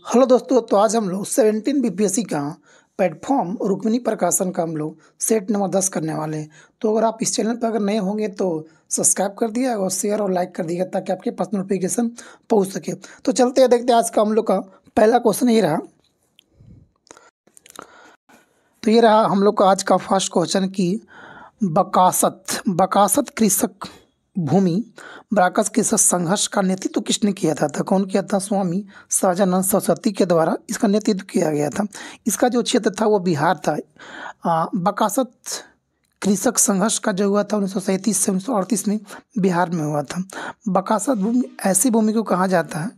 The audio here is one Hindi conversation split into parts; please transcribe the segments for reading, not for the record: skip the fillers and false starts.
हेलो दोस्तों, तो आज हम लोग 17 बीपीएससी का प्लेटफॉर्म रुक्मिणी प्रकाशन का हम लोग सेट नंबर 10 करने वाले हैं। तो अगर आप इस चैनल पर अगर नए होंगे तो सब्सक्राइब कर दिया और शेयर और लाइक कर दिया ताकि आपके पास नोटिफिकेशन पहुंच सके। तो चलते हैं, देखते हैं आज का हम लोग का पहला क्वेश्चन ये रहा। तो ये रहा हम लोग का आज का फर्स्ट क्वेश्चन की बकासत बकासत कृषक भूमि ब्राकस कृषक संघर्ष का नेतृत्व किसने किया था कौन किया था? स्वामी सहजानंद सरस्वती के द्वारा इसका नेतृत्व किया गया था। इसका जो क्षेत्र था वो बिहार था। बकासत कृषक संघर्ष का जो हुआ था 1937 से 1938 में बिहार में हुआ था। बकासत भूमि ऐसी भूमि को कहा जाता है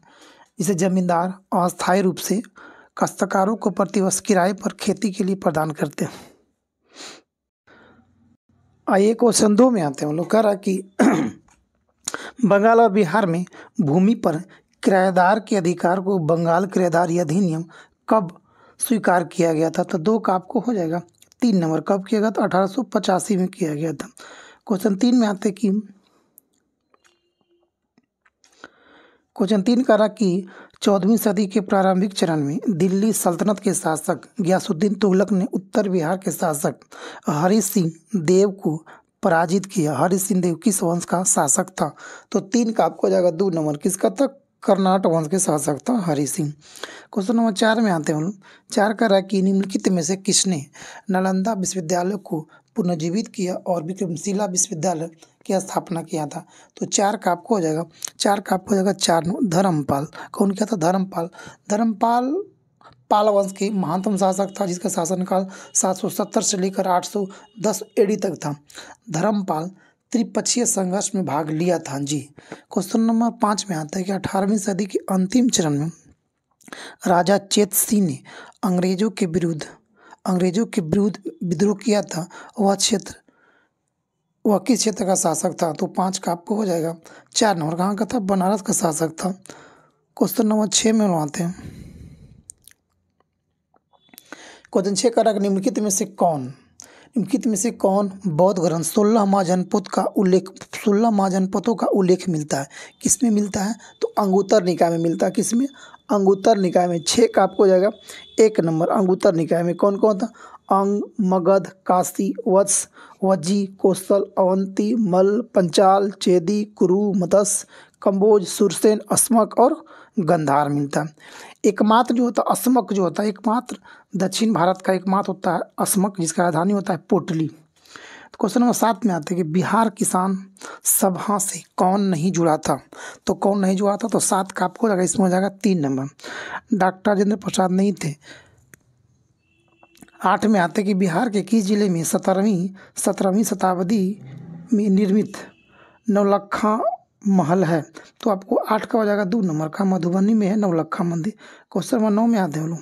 जिसे जमींदार अस्थायी रूप से काश्तकारों को प्रतिवर्ष किराए पर खेती के लिए प्रदान करते हैं। आइए क्वेश्चन 2 में आते हैं। हम लोग कह रहा कि बंगाल और बिहार में भूमि पर किराएदार के अधिकार को बंगाल किराएदारी अधिनियम कब स्वीकार किया गया था? तो 2 का आपको हो जाएगा। 3 नंबर कब किया गया था? 1885 में किया गया था। क्वेश्चन 3 में आते कि क्वेश्चन 3 कह रहा कि 14वीं सदी के प्रारंभिक चरण में दिल्ली सल्तनत के शासक गयासुद्दीन तुगलक ने उत्तर बिहार के शासक हरि सिंह देव को पराजित किया। हरि सिंह देव किस वंश का शासक था? तो 3 का आपको हो जाएगा 2 नंबर किसका था? कर्नाटक वंश के शासक था हरि सिंह। क्वेश्चन नंबर 4 में आते हैं हम लोग। 4 कह रहा है कि निम्नलिखित में से किसने नालंदा विश्वविद्यालय को पुनर्जीवित किया और विक्रमशिला विश्वविद्यालय की स्थापना किया था? तो 4 का आपको हो जाएगा। 4 का आपको हो जाएगा 4 धर्मपाल। कौन किया था? धर्मपाल। धर्मपाल पाल वंश के महानतम शासक था जिसका शासनकाल 770 से लेकर 810 एडी तक था। धर्मपाल त्रिपक्षीय संघर्ष में भाग लिया था जी। क्वेश्चन नंबर 5 में आता है कि 18वीं सदी के अंतिम चरण में राजा चेत सिंह ने अंग्रेजों के विरुद्ध विद्रोह किया था। वह किस क्षेत्र का शासक था? तो 5 का आपको हो जाएगा। 4 नंबर कहाँ का था? बनारस का शासक था। क्वेश्चन नंबर 6 में आते हैं। क्वेश्चन 6 का निम्नलिखित में से कौन बौद्ध ग्रंथ 16 महाजनपथों का उल्लेख मिलता है? किसमें मिलता है? तो अंगुत्तर निकाय में मिलता है। किसमें? अंगुत्तर निकाय में। 6 का आपको हो जाएगा 1 नंबर। अंगुत्तर निकाय में कौन कौन था? अंग, मगध, काशी, वत्स, वज्जी, कौशल, अवंती, मल्ल, पंचाल, चेदी, कुरु, मत्स्य, कंबोज, सुरसेन, अस्मक और गंधार मिलता है। एकमात्र जो होता है अस्मक जो होता है एकमात्र दक्षिण भारत का एकमात्र होता है अस्मक जिसका राजधानी होता है पोटली। तो क्वेश्चन नंबर 7 में आते हैं कि बिहार किसान सभा से कौन नहीं जुड़ा था? तो कौन नहीं जुड़ा था? तो 7 का आपको हो जाएगा। इसमें हो जाएगा 3 नंबर। डॉक्टर राजेंद्र प्रसाद नहीं थे। 8 में आते कि बिहार के किस जिले में 17वीं शताब्दी में निर्मित नौलखा महल है? तो आपको 8 का हो जाएगा 2 नंबर का। मधुबनी में है नौलखा मंदिर। क्वेश्चन नंबर 9 में आते हैं लोग।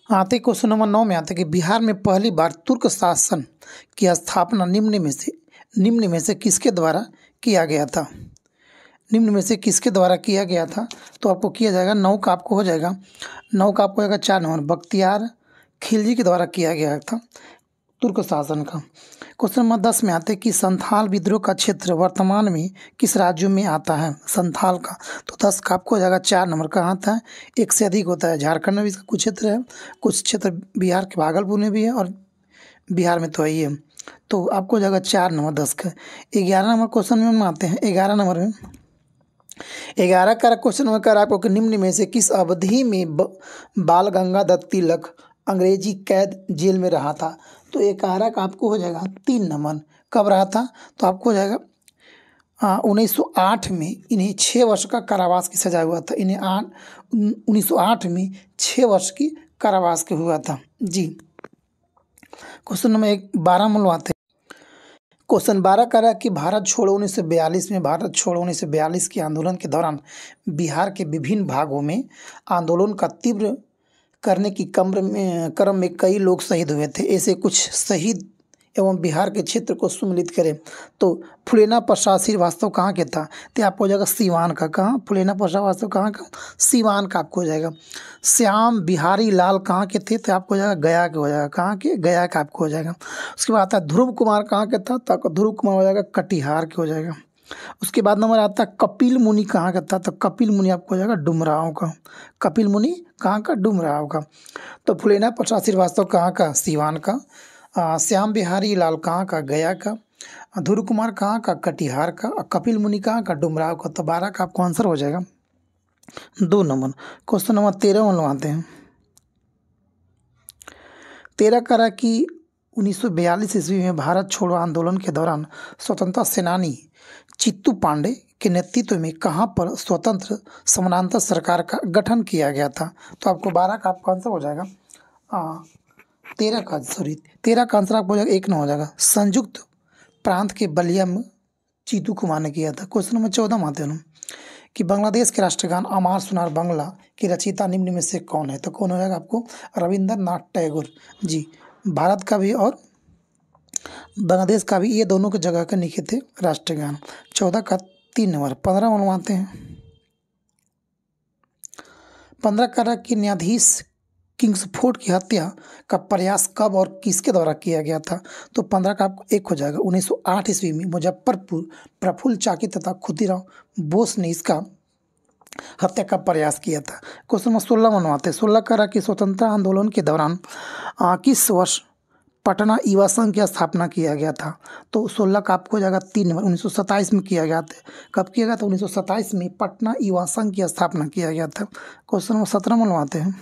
क्वेश्चन नंबर 9 में आते कि बिहार में पहली बार तुर्क शासन की स्थापना निम्न में से किसके द्वारा किया गया था? निम्न में से किसके द्वारा किया गया था? तो आपको किया जाएगा। 9 का आपको हो जाएगा। 9 का आपको हो जाएगा 4 नंबर। बख्तियार खिलजी के द्वारा किया गया था तुर्क शासन का। क्वेश्चन नंबर 10 में आते हैं कि संथाल विद्रोह का क्षेत्र वर्तमान में किस राज्यों में आता है? संथाल का। तो 10 का आपको हो जाएगा 4 नंबर। कहाँ आता है? 1 से अधिक होता है। झारखंड में भी इसका कुछ क्षेत्र है, कुछ क्षेत्र बिहार के भागलपुर में भी है और बिहार में तो है ही है। तो आपको हो जाएगा 4 नंबर 10 का। 11 नंबर क्वेश्चन में हम आते हैं। 11 नंबर में 11 का क्वेश्चन नंबर कर आपको कि निम्न में से किस अवधि में बाल गंगाधर तिलक अंग्रेजी कैद जेल में रहा था? तो 11 का आपको हो जाएगा 3 नंबर। कब रहा था? तो आपको हो जाएगा 1908 में इन्हें 6 वर्ष का कारावास की सजा हुआ था। इन्हें 1908 में 6 वर्ष की कारावास के हुआ था जी। क्वेश्चन नंबर 12 में आते हैं। क्वेश्चन 12 कह रहा है कि भारत छोड़ो 1942 के आंदोलन के दौरान बिहार के विभिन्न भागों में आंदोलन का तीव्र करने की क्रम में कई लोग शहीद हुए थे। ऐसे कुछ शहीद एवं बिहार के क्षेत्र को सम्मिलित करें। तो फुलेना प्रसाद श्रीवास्तव कहाँ के था? तो आपको हो जाएगा सीवान का। कहाँ? फुलेना प्रसाद श्रीवास्तव कहाँ का? सीवान का आपको हो जाएगा। श्याम बिहारी लाल कहाँ के थे? तो आपको हो जाएगा गया के हो जाएगा। कहाँ के? गया का आपको हो जाएगा। उसके बाद आता है ध्रुव कुमार कहाँ के था? तो ध्रुव कुमार हो जाएगा कटिहार के हो जाएगा। उसके बाद नंबर आता है कपिल मुनि कहाँ का था, तो कपिल मुनि आपको हो जाएगा डुमरांव का। कपिल मुनि कहाँ का, डुमरांव का। तो फुलेना प्रसाद श्रीवास्तव कहाँ का, सीवान का। श्याम बिहारी लाल कहाँ का, गया का। ध्रुव कुमार कहाँ का, कटिहार का। और कपिल मुनि कहाँ का, डुमरांव का। तो 12 का आपको आंसर हो जाएगा 2 नंबर। क्वेश्चन नंबर 13 में आते हैं। 13 कह रहा कि 1942 ईस्वी में भारत छोड़ो आंदोलन के दौरान स्वतंत्रता सेनानी चित्तू पांडे के नेतृत्व में कहाँ पर स्वतंत्र समानांतर सरकार का गठन किया गया था। तो आपको 12 का आपका आंसर हो जाएगा 13 का आंसर आपको हो जाएगा 1 हो जाएगा। संयुक्त प्रांत के बलिया में चित्तू कुमार ने किया था। क्वेश्चन नंबर 14 में आते हैं कि बांग्लादेश के राष्ट्रगान अमार सुनार बांग्ला के रचयिता निम्न में से कौन है। तो कौन हो जाएगा आपको, रविंद्रनाथ टैगोर जी। भारत का भी और बांग्लादेश का भी, ये दोनों की जगह के लिखे थे राष्ट्रगान। 14 का 3 नंबर। 15 मनवाते हैं। 15 कह रहा कि न्यायाधीश किंग्सफोर्ड की हत्या का प्रयास कब और किसके द्वारा किया गया था। तो 15 का आपको 1 हो जाएगा। 1908 ईस्वी में मुजफ्फरपुर प्रफुल्ल चाकी तथा खुदीराम बोस ने इसका हत्या का प्रयास किया था। क्वेश्चन नंबर 16 मनवाते हैं। 16 कह रहा कि स्वतंत्रता आंदोलन के दौरान किस वर्ष पटना युवा संघ की स्थापना किया गया था। तो 16 का आपको हो जाएगा 3 नंबर। 1927 में किया गया था। कब किया गया था, 1927 में पटना युवा संघ की स्थापना किया गया था। क्वेश्चन नंबर 17 मनवाते हैं।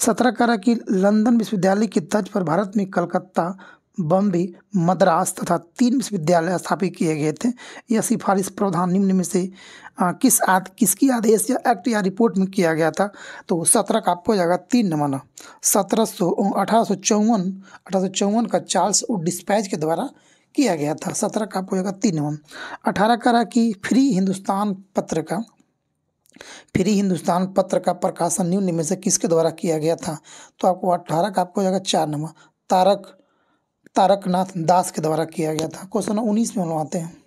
17 कह रहा कि लंदन विश्वविद्यालय की तर्ज पर भारत में कलकत्ता, बम्बई, मद्रास तथा 3 विश्वविद्यालय स्थापित किए गए थे। यह सिफारिश प्रावधान निम्न में से किसकी आदेश या एक्ट या रिपोर्ट में किया गया था। तो 17 का आपको हो जाएगा 3 नंबर। 1854 का चार्ल्स वुड डिस्पैच के द्वारा किया गया था। 17 का आपको हो जाएगा 3 नंबर। 18 कह रहा कि फ्री हिंदुस्तान पत्र का प्रकाशन निम्न में से किसके द्वारा किया गया था। तो आपको 18 का आपको हो जाएगा 4 नंबर। तारकनाथ दास के द्वारा किया गया था। क्वेश्चन 19 में हम आते हैं।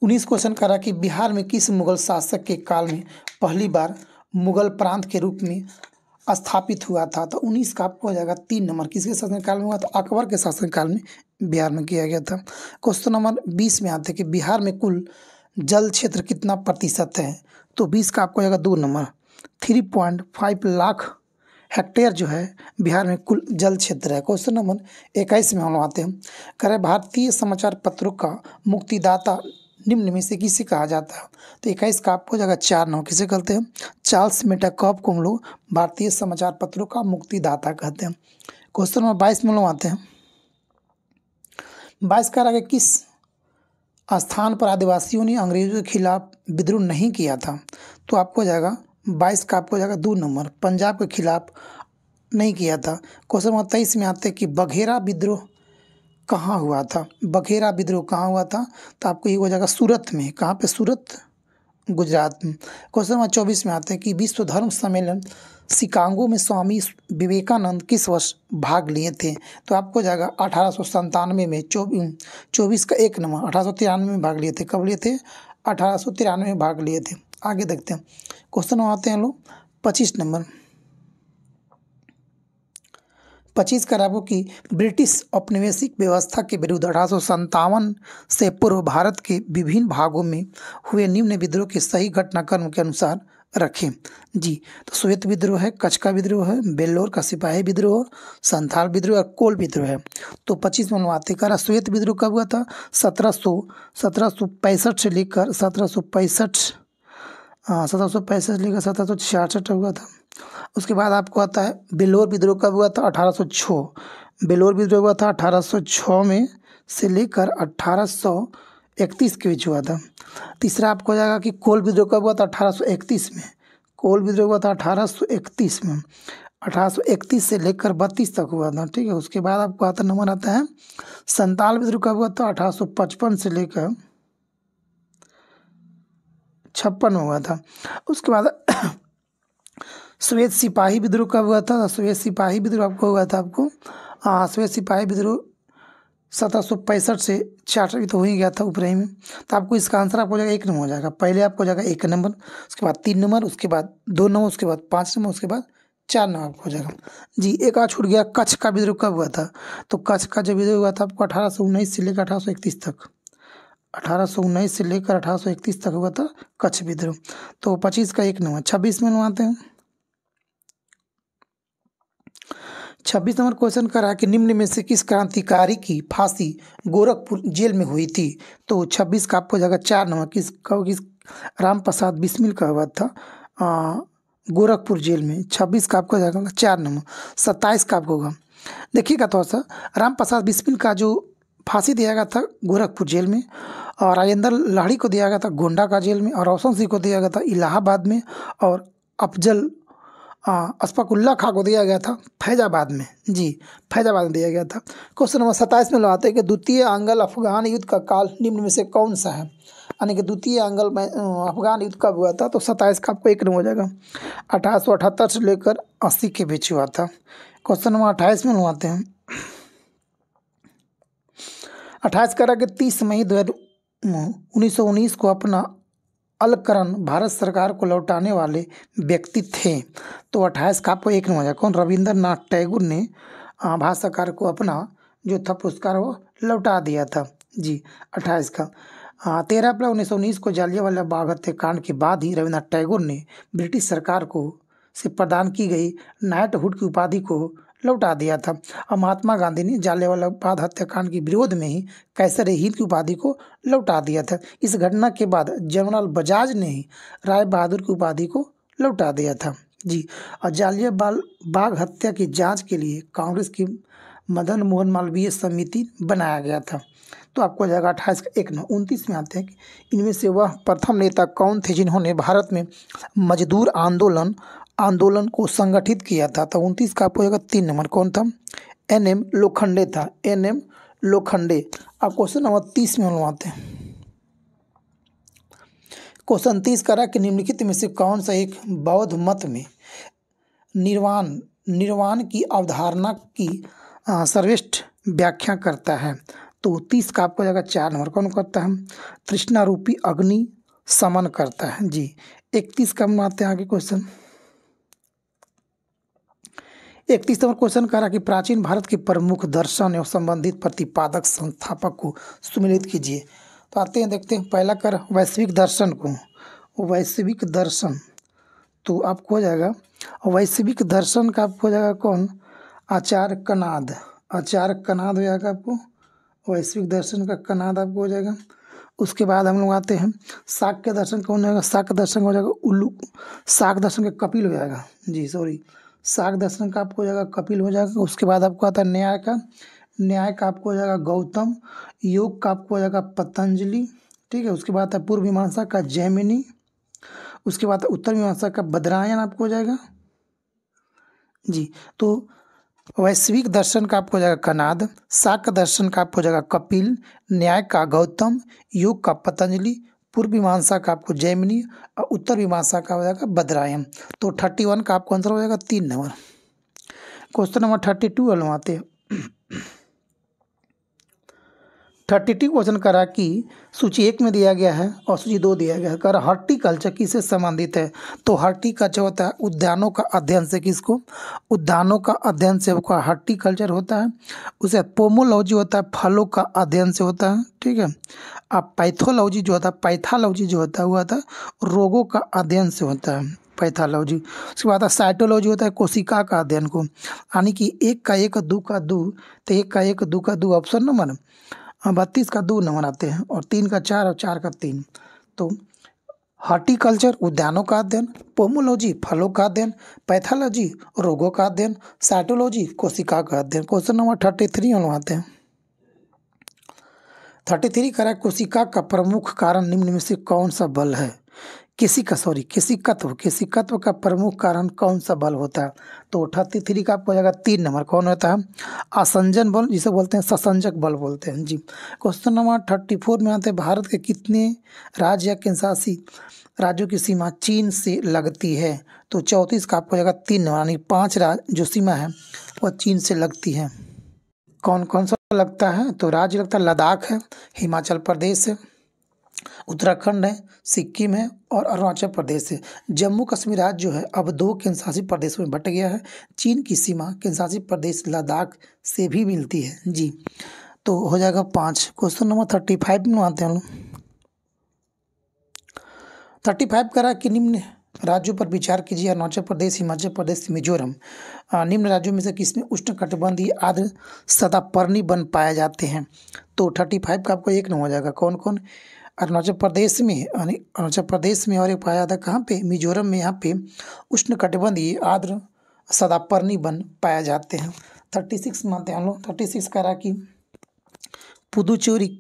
19 क्वेश्चन कह रहा कि बिहार में किस मुगल शासक के काल में पहली बार मुगल प्रांत के रूप में स्थापित हुआ था। तो 19 का आपको हो जाएगा 3 नंबर। किसके शासनकाल में हुआ था, अकबर के शासनकाल में बिहार में किया गया था। क्वेश्चन नंबर 20 में आते हैं कि बिहार में कुल जल क्षेत्र कितना प्रतिशत है। तो 20 का आपको हो जाएगा 2 नंबर। 3.5 लाख हेक्टेयर जो है बिहार में कुल जल क्षेत्र है। क्वेश्चन नंबर 21 में हम आते हैं। कह रहे भारतीय समाचार पत्रों का मुक्तिदाता निम्न में से किसे कहा जाता है। तो 21 का आपको हो जाएगा 4 नंबर। किसे कहते हैं, चार्ल्स मेटाकॉप को हम लोग भारतीय समाचार पत्रों का मुक्तिदाता कहते हैं। क्वेश्चन नंबर 22 में हम लोग आते हैं। 22 कह रहा है किस स्थान पर आदिवासियों ने अंग्रेजों के खिलाफ विद्रोह नहीं किया था। तो आपको हो जाएगा 22 का आपको हो जाएगा 2 नंबर। पंजाब के खिलाफ नहीं किया था। क्वेश्चन नंबर 23 में आते हैं कि बघेरा विद्रोह कहाँ हुआ था। बघेरा विद्रोह कहाँ हुआ था। तो आपको ये हो जाएगा सूरत में। कहाँ पे, सूरत, गुजरात में। क्वेश्चन नंबर 24 में आते हैं कि विश्व धर्म सम्मेलन शिकागो में स्वामी विवेकानंद किस वर्ष भाग लिए थे। तो आपको हो जाएगा 1897 में 24 का 1 नंबर। 1893 में भाग लिए थे। कब लिए थे, 1893 में भाग लिए थे। आगे देखते हैं। क्वेश्चन आते हैं लोग 25 नंबर। 25 का आपको कि ब्रिटिश औपनिवेशिक व्यवस्था के विरुद्ध 1857 से पूर्व भारत के विभिन्न भागों में हुए निम्न विद्रोह के सही घटनाक्रम के अनुसार रखें जी। तो श्वेत विद्रोह है, कच्छ का विद्रोह है, बेल्लोर का सिपाही विद्रोह, संथाल विद्रोह और कोल विद्रोह है। तो 25 में आते कह रहा श्वेत विद्रोह कब हुआ था, 1765 से लेकर 1765 लेकर 1766 हुआ था। उसके बाद आपको आता है बेल्लोर विद्रोह कब हुआ था, 1806। बेल्लोर विद्रोह हुआ था 1806 में से लेकर 1831 के बीच हुआ था। तीसरा आपको हो जाएगा कि कोल विद्रोह कब हुआ था, 1831 में। कोल विद्रोह हुआ था 1831 में। 1831 से लेकर 32 तक हुआ था, ठीक है। उसके बाद आपको आता नंबर आता है संताल विद्रोह कब हुआ था, 1855 से लेकर 56 में हुआ था। उसके बाद श्वेत सिपाही विद्रोह कब हुआ था, श्वेत सिपाही विद्रोह आपको हुआ था श्वेत सिपाही विद्रोह 1765 से 66 तो हो ही गया था ऊपर ही में। तो आपको इसका आंसर आपको हो जाएगा 1 नंबर हो जाएगा। पहले आपको हो जाएगा 1 नंबर, उसके बाद 3 नंबर, उसके बाद 2 नंबर, उसके बाद 5 नंबर, उसके बाद 4 नंबर आपको हो जाएगा जी। एक और छूट गया, कच्छ का विद्रोह कब हुआ था? तो कच्छ का जो विद्रोह हुआ था आपको 1819 से लेकर 1831 तक, 1819 से लेकर 1831 तक हुआ था कच्छ विद्रोह। तो 25 का 1 नंबर। 26 में बनवाते हैं। 26 नंबर क्वेश्चन कर रहा है कि निम्न में से किस क्रांतिकारी की फांसी गोरखपुर जेल में हुई थी? तो 26 का आपको जगह 4 नंबर। किस राम प्रसाद बिस्मिल का हुआ था गोरखपुर जेल में। 26 का आपको जगह 4 नंबर। 27 का आपको होगा, देखिएगा थोड़ा सा, राम प्रसाद बिस्मिल का जो फांसी दिया गया था गोरखपुर जेल में, और राजेंद्र लाहिड़ी को दिया गया था गोंडा का जेल में, और रोशन सिंह को दिया गया था इलाहाबाद में, और अफजल अशफाकुल्ला खां को दिया गया था फैजाबाद में जी, फैजाबाद में दिया गया था। क्वेश्चन नंबर 27 में लगाते हैं कि द्वितीय आंग्ल अफगान युद्ध का काल निम्न में से कौन सा है? यानी कि द्वितीय आंग्ल में अफगान युद्ध कब हुआ था? तो 27 का आपको 1 नंबर हो जाएगा। 1878 से लेकर 80 के बीच हुआ था। क्वेश्चन नंबर 28 में लगाते हैं। 28 करा कि 30 मई 1919 को अपना अलकरन भारत सरकार को लौटाने वाले व्यक्ति थे। तो 28 का आपको 1 नंबर हो जाएगा। कौन? रविंद्रनाथ टैगोर ने भारत सरकार को अपना जो था पुरस्कार वो लौटा दिया था जी। 28 का 13 अप्रैल 1919 को जालियांवाला बाग हत्याकांड के बाद ही रविंद्रनाथ टैगोर ने ब्रिटिश सरकार को से प्रदान की गई नाइटहुड की उपाधि को लौटा दिया था। और महात्मा गांधी ने जालियांवाला बाग हत्याकांड के विरोध में ही कैसर हिंद की उपाधि को लौटा दिया था। इस घटना के बाद जनरल बजाज ने ही राय बहादुर की उपाधि को लौटा दिया था जी। और जालियांवाला बाग हत्या की जांच के लिए कांग्रेस की मदन मोहन मालवीय समिति बनाया गया था। तो आपको हो जाएगा 28 का 1 नंबर। 29 में आते हैं कि इनमें से वह प्रथम नेता कौन थे जिन्होंने भारत में मजदूर आंदोलन को संगठित किया था? तो 29 का आपको होगा 3 नंबर। कौन था? NM लोखंडे था, NM लोखंडे। अब क्वेश्चन नंबर 30 में बनवाते हैं। क्वेश्चन 30 करा कि निम्नलिखित में से कौन सा एक बौद्ध मत में निर्वाण की अवधारणा की सर्वश्रेष्ठ व्याख्या करता है? तो 30 का आपको जाएगा 4 नंबर। कौन करता है? तृष्णा रूपी अग्नि समन करता है जी। 31 का बनाते हैं आगे क्वेश्चन। 31 नंबर क्वेश्चन करा कि प्राचीन भारत के प्रमुख दर्शन एवं संबंधित प्रतिपादक संस्थापक को सुमेलित कीजिए। तो आते हैं, देखते हैं। पहला कर वैश्विक दर्शन को, वैश्विक दर्शन तो आपको हो जाएगा, वैश्विक दर्शन का आपको हो जाएगा कौन? आचार्य कनाद, आचार्य कनाद हो जाएगा आपको। वैश्विक दर्शन का कनाद आपको हो जाएगा। उसके बाद हम लोग आते हैं शाक्य दर्शन। कौन होगा? शाक्य दर्शन हो जाएगा उल्लू, शाक्य दर्शन का कपिल हो जाएगा जी, सॉरी, शाक्य दर्शन का आपको हो जाएगा कपिल हो जाएगा। उसके बाद आपको आता है न्याय का, न्याय का आपको हो जाएगा गौतम, योग का आपको हो जाएगा पतंजलि, ठीक है। उसके बाद है पूर्व मीमांसा का जैमिनी, उसके बाद उत्तर मीमांसा का बदरायन आपको हो जाएगा जी। तो वैश्विक दर्शन का आपको हो जाएगा कनाद, शाक्य दर्शन का आपको हो जाएगा कपिल, न्याय का गौतम, योग का पतंजलि, पूर्व मीमांसा का आपको जैमिनी, और उत्तर मीमांसा का हो जाएगा बदरायन। तो 31 का आपको आंसर हो जाएगा 3 नंबर। क्वेश्चन नंबर 32 बनवाते हैं। 32 क्वेश्चन करा कि सूची 1 में दिया गया है और सूची 2 दिया गया है। करा हॉर्टिकल्चर किससे संबंधित है? तो हॉर्टिकल्चर होता है उद्यानों का अध्ययन से। किसको? उद्यानों का अध्ययन से हॉर्टिकल्चर होता है। उसे पोमोलॉजी होता है, फलों का अध्ययन से होता है, ठीक है। अब पैथोलॉजी जो होता है, पैथालॉजी जो होता है वो होता है रोगों का अध्ययन से होता है, पैथोलॉजी। उसके बाद साइटोलॉजी होता है कोशिका का अध्ययन को। यानी कि 1 का 1 2 का 2, तो 1 का 1 2 का 2 ऑप्शन नंबर 32 का 2 नंबर आते हैं, और 3 का 4 और 4 का 3। तो हॉर्टिकल्चर उद्यानों का अध्ययन, पोमोलॉजी फलों का अध्ययन, पैथोलॉजी रोगों का अध्ययन, साइटोलॉजी कोशिका का अध्ययन। क्वेश्चन नंबर 33 हम आते हैं। 33 करा कोशिका का प्रमुख कारण निम्न में से कौन सा बल है? केशिकत्व का प्रमुख कारण कौन सा बल होता है? तो 33 का आपको हो जाएगा 3 नंबर। कौन होता है? आसंजन बल, जिसे बोलते हैं ससंजक बल बोलते हैं जी। क्वेश्चन नंबर 34 में आते हैं भारत के कितने राज्य या केंद्रशासित राज्यों की सीमा चीन से लगती है? तो 34 का आपको हो जाएगा 3 नंबर। यानी 5 राज्य जो सीमा है वह चीन से लगती है। कौन कौन सा लगता है? तो राज्य लगता है लद्दाख है, हिमाचल प्रदेश है, उत्तराखंड है, सिक्किम है और अरुणाचल प्रदेश है। जम्मू कश्मीर राज्य जो है अब 2 केंद्र शासित प्रदेशों में बंट गया है। चीन की सीमा केंद्र शासित प्रदेश लद्दाख से भी मिलती है जी। तो हो जाएगा 5। क्वेश्चन नंबर 35 में आते हैं हम लोग। 35 कह रहा है कि निम्न राज्यों पर विचार कीजिए। अरुणाचल प्रदेश, हिमाचल प्रदेश, मिजोरम निम्न राज्यों में से किसमें उष्णकटिबंधीय आर्द्र सदापर्णी वन पाए जाते हैं। तो 35 का आपको 1 नंबर हो जाएगा। कौन कौन? अरुणाचल प्रदेश में, अरुणाचल प्रदेश में, और एक पाया जाता है कहाँ पे? मिजोरम में। यहाँ पे उष्णकटिबंधीय आर्द्र सदापर्णी वन पाए जाते हैं। 36 में आते हैं हम लोग। 36 कह रहा कि पुदुचेरी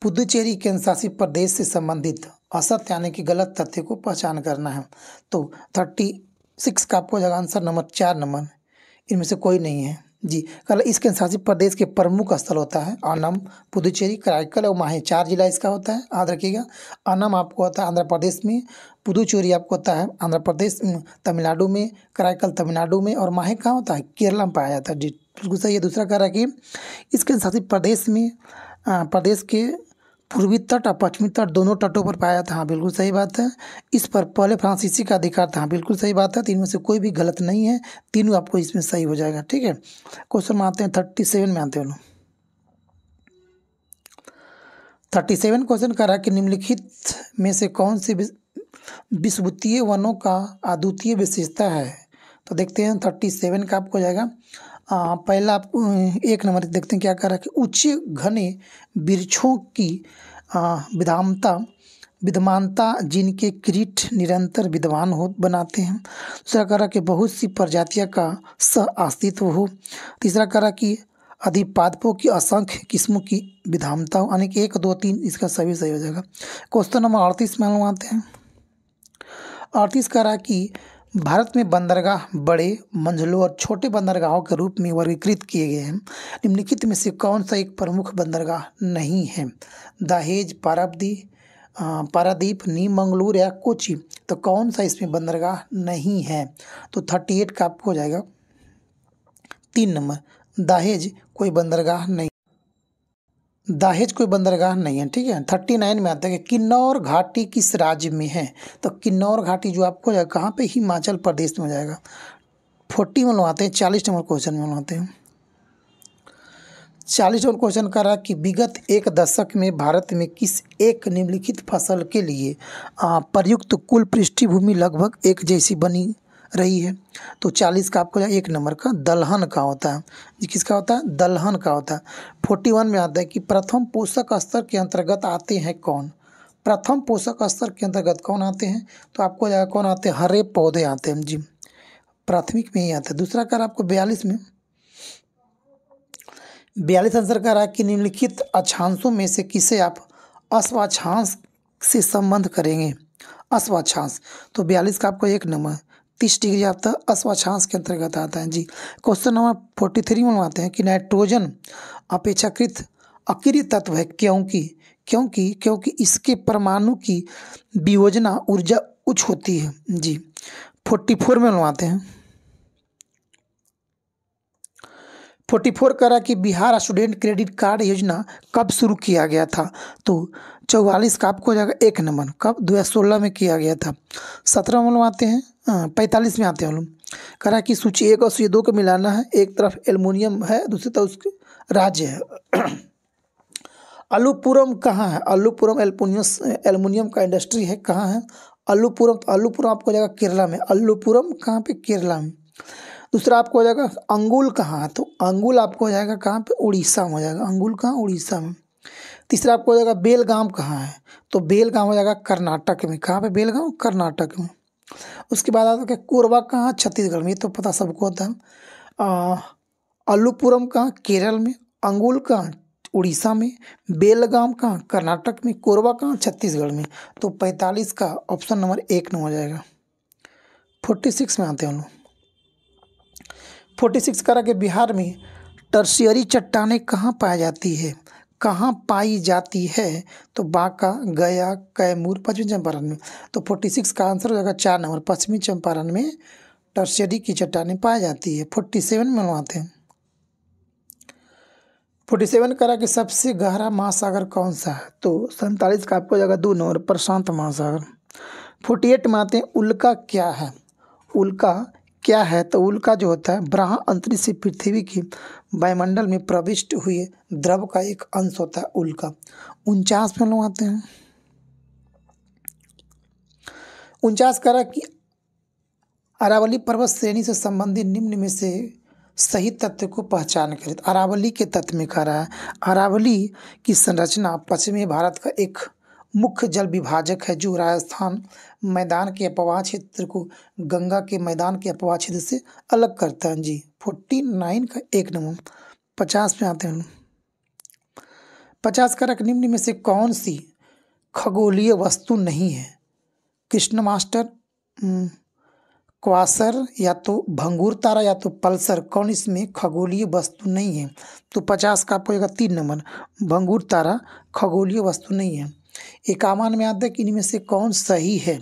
पुदुचेरी केंद्र शासित प्रदेश से संबंधित असत्य यानी कि गलत तथ्य को पहचान करना है। तो 36 का आपको जगह आंसर नंबर 4 नंबर, इनमें से कोई नहीं है जी। कल इस केंद्र शासित प्रदेश के प्रमुख स्थल होता है अनम, पुदुचेरी, कराईकल और माहे। 4 जिला इसका होता है, याद रखिएगा। अनम आपको होता है आंध्र प्रदेश में, पुदुचेरी आपको होता है आंध्र प्रदेश तमिलनाडु में, कराईकल तमिलनाडु में, और माहे कहाँ होता है? केरला में पाया जाता है जी। बिल्कुल सही है। दूसरा कह रहा है कि इस केंद्र शासित प्रदेश में प्रदेश के पूर्वी तट और पश्चिमी तट दोनों तटों पर पाया जाता है। हाँ, बिल्कुल सही बात है। इस पर पहले फ्रांसीसी का अधिकार था। हाँ, बिल्कुल सही बात है। 3 में से कोई भी गलत नहीं है, तीनों आपको इसमें सही हो जाएगा। ठीक है। क्वेश्चन में आते हैं 37 में आते हैं। 37 क्वेश्चन कर रहा है कि निम्नलिखित में से कौन सी विषुवतीय वनों का अद्वितीय विशेषता है। तो देखते हैं 37 का आपको जाएगा। पहला आप 1 नंबर देखते हैं क्या कह रहा है कि उच्च घने वृक्षों की विद्यमानता जिनके कीट निरंतर विद्यमान हो बनाते हैं। दूसरा कह रहा कि बहुत सी प्रजातियों का सह अस्तित्व हो। तीसरा कह रहा कि अधिपादपों की असंख्य किस्मों की विद्यमानता हो, यानी कि 1, 2, 3 इसका सभी सही हो जाएगा। क्वेश्चन नंबर 38 में हम आते हैं। 38 कह रहा कि भारत में बंदरगाह बड़े, मंझलों और छोटे बंदरगाहों के रूप में वर्गीकृत किए गए हैं। निम्नलिखित में से कौन सा एक प्रमुख बंदरगाह नहीं है? दहेज, पारादीप, नीम मंगलूर या कोची। तो कौन सा इसमें बंदरगाह नहीं है? तो 38 का आपको हो जाएगा 3 नंबर, दहेज कोई बंदरगाह नहीं, दहेज कोई बंदरगाह नहीं है। ठीक है। 39 में आता है कि किन्नौर घाटी किस राज्य में है। तो किन्नौर घाटी जो आपको हो जाएगा कहाँ पे? हिमाचल प्रदेश में हो जाएगा। 40 में आते हैं। 40 नंबर क्वेश्चन में आते हैं। 40 नंबर क्वेश्चन कर रहा है कि विगत 1 दशक में भारत में किस एक निम्नलिखित फसल के लिए प्रयुक्त कुल पृष्ठभूमि लगभग एक जैसी बनी रही है। तो 40 का आपको 1 नंबर का दलहन का होता है जी। किसका होता है? दलहन का होता है। 41 में आता है कि प्रथम पोषक स्तर के अंतर्गत आते हैं कौन? प्रथम पोषक स्तर के अंतर्गत कौन आते हैं? तो आपको जाएगा कौन आते हैं? हरे पौधे आते हैं जी, प्राथमिक में ही आता है। दूसरा कर आपको 42 में 42 आंसर कर रहा है कि निम्नलिखित अक्षांशों में से किसे आप अस्वाक्षांश से संबंध करेंगे? अस्वाक्षांश। तो 42 का आपको 1 नंबर, 30 डिग्री आता है, अस्वाक्षांश के अंतर्गत आता है जी। क्वेश्चन नंबर 43 में आते हैं कि नाइट्रोजन अपेक्षाकृत अक्रिय तत्व है क्योंकि इसके परमाणु की वियोजना ऊर्जा उच्च होती है जी। 44 में आते हैं। 44 कह रहा कि बिहार स्टूडेंट क्रेडिट कार्ड योजना कब शुरू किया गया था। तो 44 का आपको हो जाएगा 1 नंबर, कब? 2016 में किया गया था। 17 में आते हैं। 45 में आते हैं हम लोग। कह रहा कि सूची 1 और सूची 2 को मिलाना है। एक तरफ एल्युमिनियम है, दूसरी तरफ उसके राज्य है। अल्लुपुरम कहाँ है? अल्लुपुरम एल्युमिनियम का इंडस्ट्री है, कहाँ है? अल्लुपुरम। तो अल्लुपुरम आपको हो जाएगा केरला में। अल्लुपुरम कहाँ पे? केरला में। दूसरा आपको हो जाएगा अंगुल कहाँ है? तो अंगुल आपको हो जाएगा कहाँ पे? उड़ीसा में हो जाएगा। अंगुल कहाँ? उड़ीसा में। तीसरा आपको हो जाएगा बेलगाम कहाँ है? तो बेलगाम हो जाएगा कर्नाटक में। कहाँ पे? बेलगाम, कर्नाटक में। उसके बाद आता है कोरबा कहाँ? छत्तीसगढ़ में। ये तो पता सबको होता है। अल्लुपुरम कहाँ? केरल में। अंगुल कहाँ? उड़ीसा में। बेलगाम कहाँ? कर्नाटक में। कोरबा कहाँ? छत्तीसगढ़ में। तो 45 का ऑप्शन नंबर 1 हो जाएगा। 46 में आते हैं हम लोग। 46 करा के बिहार में टर्शियरी चट्टानें कहाँ पाई जाती है? कहाँ पाई जाती है? तो बांका, गया, कैमूर, पश्चिमी चंपारण में। तो 46 का आंसर हो जाएगा 4 नंबर, पश्चिमी चंपारण में टर्शियरी की चट्टानें पाई जाती है। 47 में आते हैं। 47 करा कि सबसे गहरा महासागर कौन सा है? तो 47 का आपको जगह 2 नंबर प्रशांत महासागर। 48 में आते हैं, उल्का क्या है? उल्का क्या है? तो उल्का जो होता है ब्रह्म अंतरिक्ष से पृथ्वी की वायुमंडल में प्रविष्ट हुए द्रव का एक अंश होता है उल्का। 49 में लोग आते हैं, 49 करा कि अरावली पर्वत श्रेणी से संबंधित निम्न में से सही तथ्य को पहचान करें। तो अरावली के तथ्य में कह रहा है अरावली की संरचना पश्चिमी भारत का एक मुख्य जल विभाजक है जो राजस्थान मैदान के अपवाह क्षेत्र को गंगा के मैदान के अपवाह क्षेत्र से अलग करता है जी। 49 का 1 नंबर। 50 में आते हैं, 50 का निम्न में से कौन सी खगोलीय वस्तु नहीं है? कृष्ण मास्टर, क्वासर, या तो भंगूर तारा, या तो पल्सर, कौन इसमें खगोलीय वस्तु नहीं है? तो 50 का आपको 3 नंबर, भंगूर तारा खगोलीय वस्तु नहीं है। 51 में आता है कि इनमें से कौन सही है?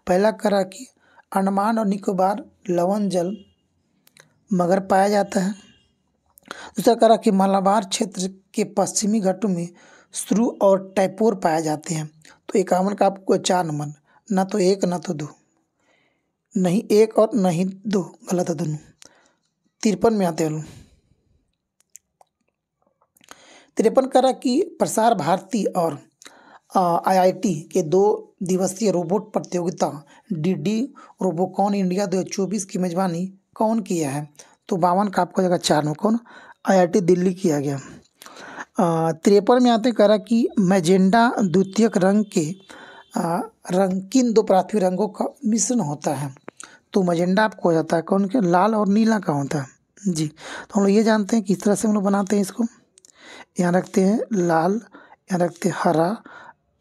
पहला करा कि अंडमान और निकोबार लवण जल मगर पाया जाता है। दूसरा करा कि मलाबार क्षेत्र के पश्चिमी घाटों में श्रू और टैपोर पाए जाते हैं। तो 51 का आपको 4 नंबर, ना तो 1 ना तो 2, नहीं 1 और नहीं 2, गलत है दोनों। 53 में आते हैं, 53 करा कि प्रसार भारती और IIT के 2 दिवसीय रोबोट प्रतियोगिता DD रोबोकॉन इंडिया 2024 की मेजबानी कौन किया है? तो 52 का आपको जगह 4 में, कौन? IIT दिल्ली किया गया। 53 में आते करा कि मैजेंडा द्वितीयक रंग के रंग किन 2 प्राथमिक रंगों का मिश्रण होता है? तो मैजेंडा आपको हो जाता है कौन के? लाल और नीला का होता है जी। तो हम लोग ये जानते हैं किस तरह से हम लोग बनाते हैं इसको। यहाँ रखते हैं लाल, यहाँ रखते हैं हरा,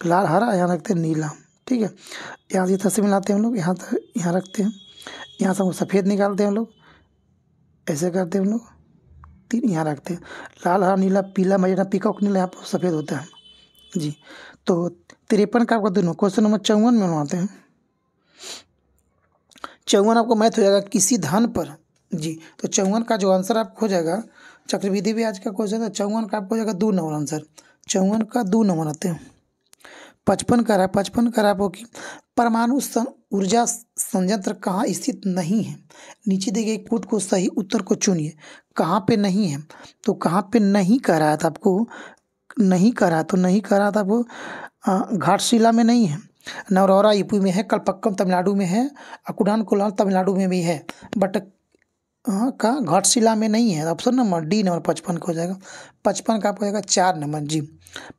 लाल हरा, यहाँ रखते हैं नीला, ठीक है। यहाँ से इस तरह से मिलाते हैं हम लोग, यहाँ रखते हैं, यहाँ से हम सफ़ेद निकालते हैं हम लोग, ऐसे करते हैं हम लोग, 3 यहाँ रखते हैं, लाल हरा नीला पीला मैजेंडा पीकॉक नीला, यहाँ पर सफ़ेद होता है जी। तो 53 का आपका दोनों। क्वेश्चन नंबर 54 में आते हैं। 54 आपको मैथ हो जाएगा किसी धन पर जी। तो 54 का जो आंसर आपको हो जाएगा, चक्रवृद्धि ब्याज का क्वेश्चन है, 54 का आपको हो जाएगा 2 नंबर आंसर। 54 का 2 नंबर आते हैं। 55 का रहा, 55 का आपको कि परमाणु ऊर्जा संयंत्र कहाँ स्थित नहीं है? नीचे दिए गए कूट को सही उत्तर को चुनिए। कहाँ पे नहीं है? तो कहाँ पे नहीं कह रहा था आपको, नहीं कह रहा, तो नहीं कह रहा था वो घाटशिला में नहीं है, नवरौरा यूपी में है, कलपक्कम तमिलनाडु में है, अकुडान कोलाल तमिलनाडु में भी है, बट का घाटशिला में नहीं है। ऑप्शन नंबर डी नंबर 55 का हो जाएगा। 55 का आपको जाएगा 4 नंबर जी।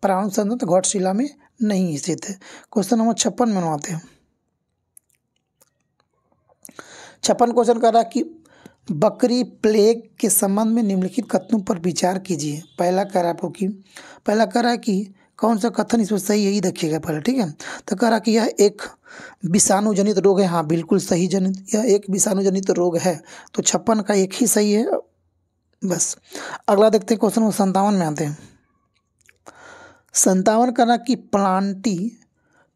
परमाणु संयंत्र घाटशिला में नहीं स्थित है। क्वेश्चन नंबर 56 में आते हैं। 56 क्वेश्चन कर रहा कि बकरी प्लेग के संबंध में निम्नलिखित कथनों पर विचार कीजिए। पहला कह रहा आपको कि पहला कह रहा है कि कौन सा कथन इसमें सही है, ये देखिएगा पहले, ठीक है। तो कह रहा कि यह एक विषाणु जनित रोग है। हाँ बिल्कुल सही, जनित, यह एक विषाणु जनित रोग है। तो 56 का एक ही सही है बस। अगला देखते हैं क्वेश्चन 57 में आते हैं। 57 कह रहा कि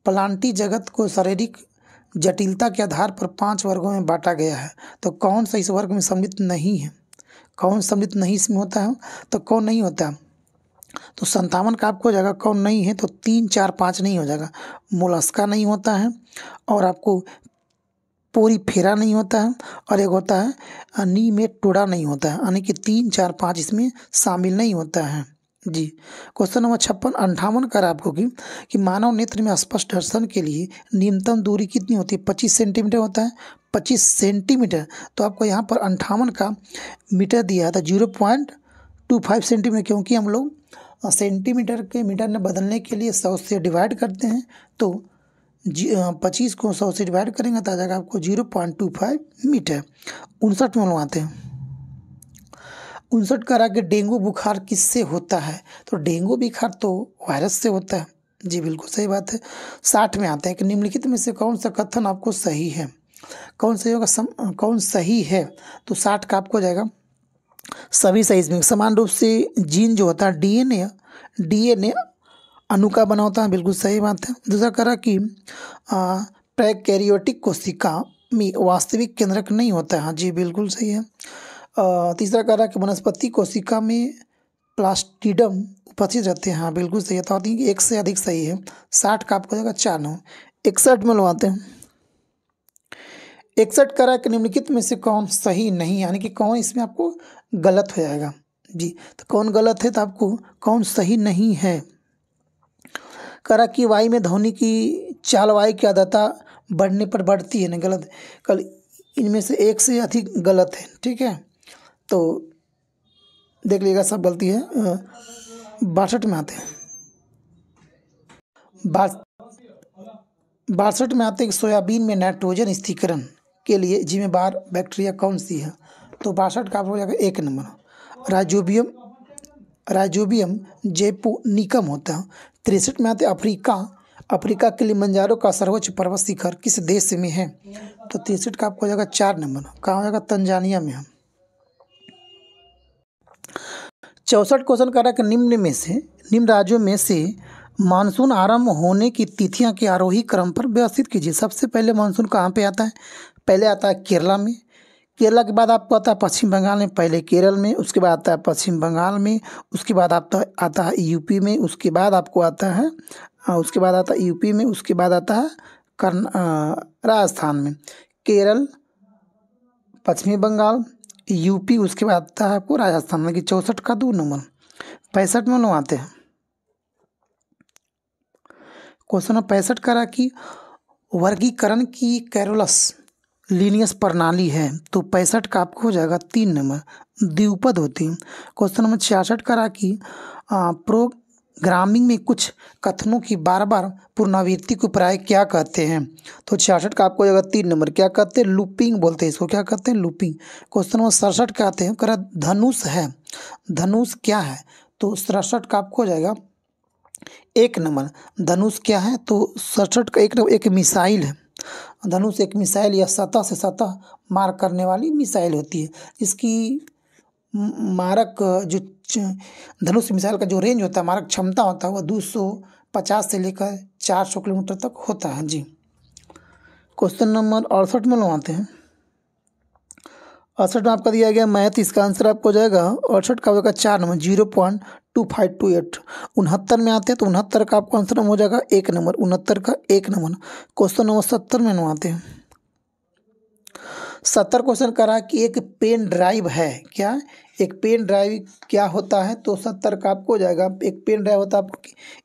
प्लांटी जगत को शारीरिक जटिलता के आधार पर 5 वर्गों में बांटा गया है। तो कौन सा इस वर्ग में सम्मिलित नहीं है? कौन सम्मिलित नहीं इसमें होता है? तो कौन नहीं होता? तो 57 का आपको हो जाएगा कौन नहीं है? तो 3, 4, 5 नहीं हो जाएगा। मोलस्का नहीं होता है, और आपको पोरीफेरा नहीं होता है, और एक होता है नीमेटोडा नहीं होता है। यानी कि 3, 4, 5 इसमें शामिल नहीं होता है जी। क्वेश्चन नंबर 58 कर आपको कि मानव नेत्र में स्पष्ट दर्शन के लिए न्यूनतम दूरी कितनी होती है? 25 सेंटीमीटर होता है, 25 सेंटीमीटर। तो आपको यहाँ पर 58 का मीटर दिया था 0.25 सेंटीमीटर, क्योंकि हम लोग सेंटीमीटर के मीटर में बदलने के लिए 100 से डिवाइड करते हैं। तो 25 को 100 से डिवाइड करेंगे तो आ जाएगा आपको 0.25 मीटर। 59 में आते हैं। 59 करा कि डेंगू बुखार किससे होता है? तो डेंगू बुखार तो वायरस से होता है जी, बिल्कुल सही बात है। 60 में आते हैं कि निम्नलिखित में से कौन सा कथन आपको सही है? कौन सही होगा, कौन सही है? तो 60 का आपको जाएगा सभी सही में समान रूप से जीन जो होता है डीएनए अणु का बना होता है, बिल्कुल सही बात है। दूसरा करा कि प्रोकैरियोटिक कोशिका में वास्तविक केंद्रक नहीं होता है। हाँ जी बिल्कुल सही है। तीसरा करा कि वनस्पति कोशिका में प्लास्टिडम उपस्थित रहते हैं। हाँ बिल्कुल सही है, तो आती है कि एक से अधिक सही है। 60 का आपको हो जाएगा 4 नंबर। 61 में लगाते हैं। 61 करा कि निम्नलिखित में से कौन सही नहीं, यानी कि कौन इसमें आपको गलत हो जाएगा जी। तो कौन गलत है, तो आपको कौन सही नहीं है। करा कि वायु में ध्वनि की चाल वायु की आर्द्रता बढ़ने पर बढ़ती है, नहीं गलत। कल इनमें से एक से अधिक गलत है, ठीक है। तो देख लीजिएगा, सब गलती है। 62 में आते हैं। 62 में आते हैं कि सोयाबीन में नाइट्रोजन स्थिरीकरण के लिए जिम्मेदार बैक्टीरिया कौन सी है। तो 62 का हो जाएगा 1 नंबर, राइजोबियम जैपोनिकम होता है। 63 में आते हैं अफ्रीका किलिमंजारो का सर्वोच्च पर्वत शिखर किस देश में है। तो 63 का आपको हो जाएगा 4 नंबर, कहाँ हो जाएगा, तंजानिया में है। 64 क्वेश्चन कर रहा है कि निम्न राज्यों में से मानसून आरंभ होने की तिथियां के आरोही क्रम पर व्यवस्थित कीजिए। सबसे पहले मानसून कहाँ पे आता है, पहले आता है केरला में, केरला के बाद आपको आता है पश्चिम बंगाल में, पहले केरल में, उसके बाद आता है पश्चिम बंगाल में, उसके बाद आता है यूपी में, उसके बाद आपको आता है यूपी में, उसके बाद आता है राजस्थान में। केरल, पश्चिमी बंगाल, यूपी, उसके बाद आता है आपको राजस्थान में। कि 64 का 2 नंबर। 65 में आते हैं। क्वेश्चन 65 करा कि वर्गीकरण की कैरोलस लीनियस प्रणाली है। तो 65 का आपको हो जाएगा 3 नंबर, द्विपद होती है। क्वेश्चन नंबर 66 करा कि प्रोग्रामिंग में कुछ कथनों की बार बार पुनरावृत्ति को प्राय क्या कहते हैं। तो 66 का आपको हो जाएगा 3 नंबर, क्या कहते हैं, लूपिंग बोलते हैं इसको, क्या कहते हैं, लूपिंग। क्वेश्चन नंबर 67 का आते हैं, करा धनुष है, धनुष क्या है। तो 67 का आपको हो जाएगा 1 नंबर, धनुष क्या है। तो 67 का 1 नंबर, एक मिसाइल है। धनुष एक मिसाइल या सतह से सतह मार करने वाली मिसाइल होती है, इसकी मारक जो धनुष मिसाइल का जो रेंज होता है, मारक क्षमता होता है, वह 250 से लेकर 400 किलोमीटर तक होता है जी। क्वेश्चन नंबर 68 में लगाते हैं। 68 में आपका दिया गया मैथ, इसका आंसर आपको हो जाएगा 68 का होगा 4 नंबर, 0.2528। 69 में आते हैं, तो 69 का आपको आंसर हो जाएगा 1 नंबर, 69 का 1 नंबर। क्वेश्चन नंबर 70 में आते हैं। 70 क्वेश्चन करा कि एक पेन ड्राइव है, क्या, एक पेन ड्राइव क्या होता है। तो 70 का आपको हो जाएगा, एक पेन ड्राइव होता है आपको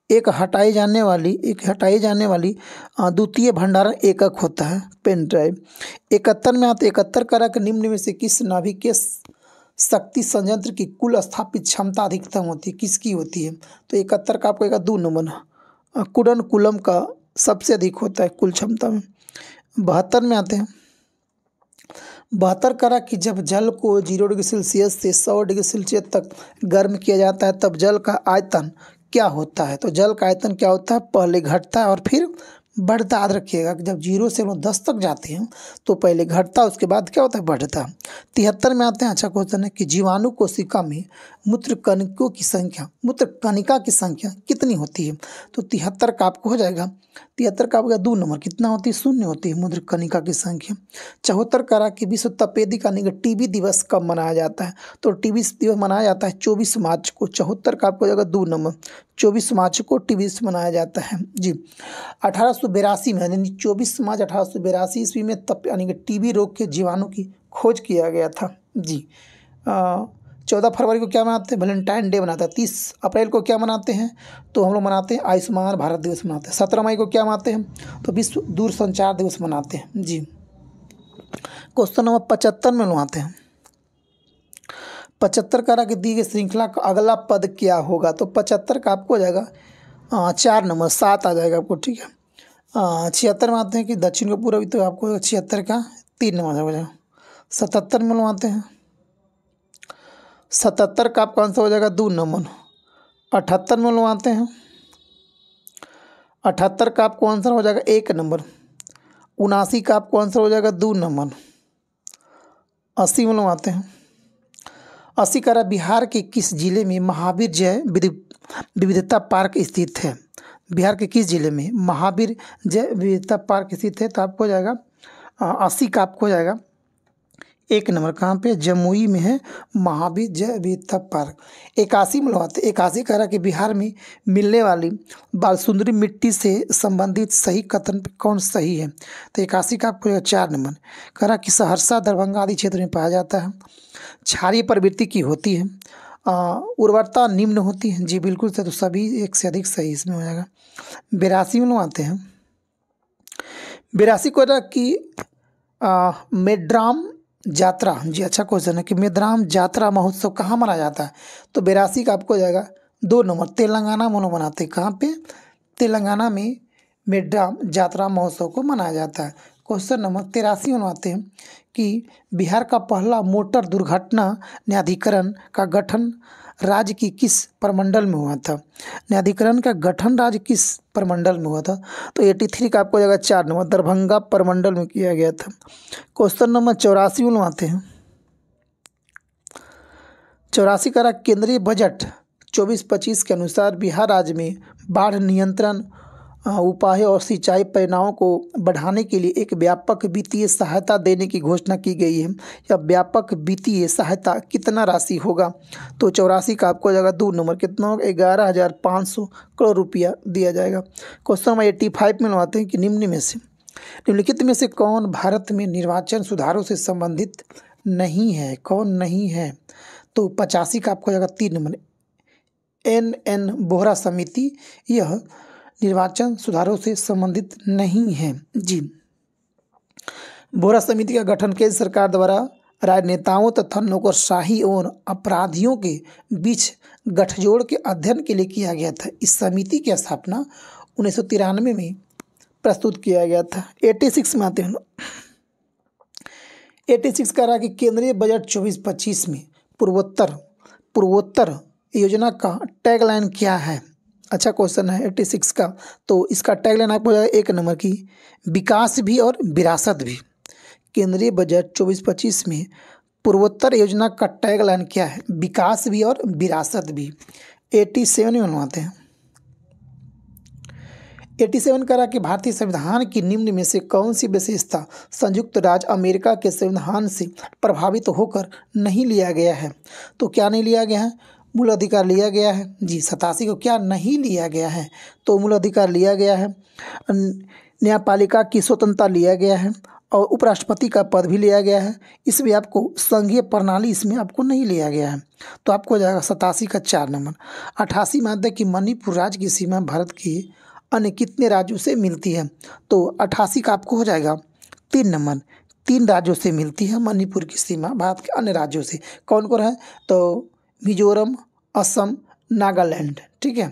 एक हटाई जाने वाली द्वितीय भंडारण एकक होता है पेन ड्राइव। 71 में आते, 71 करा कि निम्न में से किस नाभिक के शक्ति संयंत्र की कुल स्थापित क्षमता अधिकतम होती है, किसकी होती है। तो 71 का आपको 2 नंबर, कुडन कुलम का सबसे अधिक होता है कुल क्षमता में। 72 में आते हैं। 72 करा कि जब जल को 0 डिग्री सेल्सियस से 100 डिग्री सेल्सियस तक गर्म किया जाता है, तब जल का आयतन क्या होता है। तो जल का आयतन क्या होता है, पहले घटता है और फिर बढ़ता। याद रखिएगा कि जब 0 से 10 तक जाते हैं तो पहले घटता, उसके बाद क्या होता है, बढ़ता। 73 में आते हैं। अच्छा क्वेश्चन है कि जीवाणु कोशिका में मूत्र कणिका की संख्या कितनी होती है। तो 73 का आपको हो जाएगा, 73 का आपका 2 नंबर, कितना होती है, 0 होती है मूत्र कणिका की संख्या। 74 करा कि विश्व तपेदिक टीबी दिवस कब मनाया जाता है। तो टीबी दिवस मनाया जाता है 24 मार्च को। 74 का आपको हो जाएगा 2 नंबर, 24 मार्च को टीबी दिवस मनाया जाता है जी। 1882 में, यानी 24 मार्च 1882 ईस्वी में यानी कि टीबी रोग के जीवाणु की खोज किया गया था जी। 14 फरवरी को क्या मनाते हैं, वैलेंटाइन डे मनाते हैं। 30 अप्रैल को क्या मनाते हैं, तो हम लोग मनाते हैं आयुष्मान भारत दिवस मनाते हैं। 17 मई को क्या मनाते हैं, तो विश्व दूरसंचार दिवस मनाते हैं जी। क्वेश्चन नंबर 75 में मनाते हैं। 75 करा कि दी गई श्रृंखला का अगला पद क्या होगा। तो 75 का आपको हो जाएगा 4 नंबर, 7 आ जाएगा आपको, ठीक है। 76 में आते हैं कि दक्षिण को पूर्व, तो आपको 76 का 3 नंबर हो जाएगा। 77 में आते हैं। 77 का आपका आंसर हो जाएगा 2 नंबर। 78 में आते हैं। 78 का आपको आंसर हो जाएगा 1 नंबर। 79 का आपको आंसर हो जाएगा 2 नंबर। 80 में आते हैं। 80 करा बिहार के किस जिले में महावीर जय विविधता पार्क स्थित है। बिहार के किस जिले में महावीर जय विविधता पार्क स्थित है। तो आपको हो जाएगा 80 का आपको हो जाएगा 1 नंबर कहाँ पे, जमुई में है महावीर जय विविधता पार्क। 81 में लगाते, 81 कह रहा कि बिहार में मिलने वाली बालसुंदरी मिट्टी से संबंधित सही कथन पे कौन सही है। तो 81 का आपको 4 नंबर कह रहा कि सहरसा दरभंगा आदि क्षेत्र में पाया जाता है। क्षारीय प्रवृत्ति की होती है। उर्वरता निम्न होती है, जी बिल्कुल सही, तो सभी एक से अधिक सही इसमें हो जाएगा। 82 में आते हैं, 82 को रहा कि मेड्राम यात्रा, जी अच्छा क्वेश्चन है कि मेड्राम यात्रा महोत्सव कहाँ मनाया जाता है। तो 82 का आपको हो जाएगा 2 नंबर, तेलंगाना में मनाते हैं। कहाँ पे, तेलंगाना में मेड्राम यात्रा महोत्सव को मनाया जाता है। क्वेश्चन नंबर 83 में आते हैं कि बिहार का पहला मोटर दुर्घटना न्यायाधिकरण का गठन राज्य की किस प्रमंडल में हुआ था। न्यायाधिकरण का गठन राज्य किस प्रमंडल में हुआ था। तो 83 का आपको हो जाएगा 4 नंबर, दरभंगा प्रमंडल में किया गया था। क्वेश्चन नंबर 84 में आते हैं, 84 का केंद्रीय बजट 24-25 के अनुसार बिहार राज्य में बाढ़ नियंत्रण उपाय और सिंचाई परियोजनाओं को बढ़ाने के लिए एक व्यापक वित्तीय सहायता देने की घोषणा की गई है। यह व्यापक वित्तीय सहायता कितना राशि होगा। तो 84 का आपको जाएगा 2 नंबर, कितना होगा, 11,500 करोड़ रुपया दिया जाएगा। क्वेश्चन नंबर 85 में आते हैं कि निम्नलिखित में से कौन भारत में निर्वाचन सुधारों से संबंधित नहीं है, कौन नहीं है। तो 85 का आपको जाएगा 3 नंबर, NN बोहरा समिति, यह निर्वाचन सुधारों से संबंधित नहीं है। जी, बोहरा समिति का गठन केंद्र सरकार द्वारा राजनेताओं तथा नौकरशाही और अपराधियों के बीच गठजोड़ के अध्ययन के लिए किया गया था। इस समिति की स्थापना 1993 में प्रस्तुत किया गया था। 86 में आते हैं, 86 का रहा कि केंद्रीय बजट 24-25 में पूर्वोत्तर योजना का टैगलाइन क्या है। अच्छा क्वेश्चन है 86 का। तो इसका टैगलाइन आपको हो जाएगा 1 नंबर की, विकास भी और विरासत भी। केंद्रीय बजट 24-25 में पूर्वोत्तर योजना का टैगलाइन क्या है, विकास भी और विरासत भी। 87 में बनवाते हैं, 87 कह रहा कि भारतीय संविधान की निम्न में से कौन सी विशेषता संयुक्त राज्य अमेरिका के संविधान से प्रभावित होकर नहीं लिया गया है। तो क्या नहीं लिया गया है, मूल अधिकार लिया गया है। जी, 87 को क्या नहीं लिया गया है, तो मूल अधिकार लिया गया है, न्यायपालिका की स्वतंत्रता लिया गया है और उपराष्ट्रपति का पद भी लिया गया है। इसमें आपको संघीय प्रणाली इसमें आपको नहीं लिया गया है। तो आपको हो जाएगा 87 का 4 नंबर। 88 में आता है कि मणिपुर राज्य की सीमा भारत की अन्य कितने राज्यों से मिलती है। तो 88 का आपको हो जाएगा 3 नंबर, 3 राज्यों से मिलती है मणिपुर की सीमा भारत के अन्य राज्यों से। कौन कौन है, तो मिजोरम, असम, नागालैंड। ठीक है,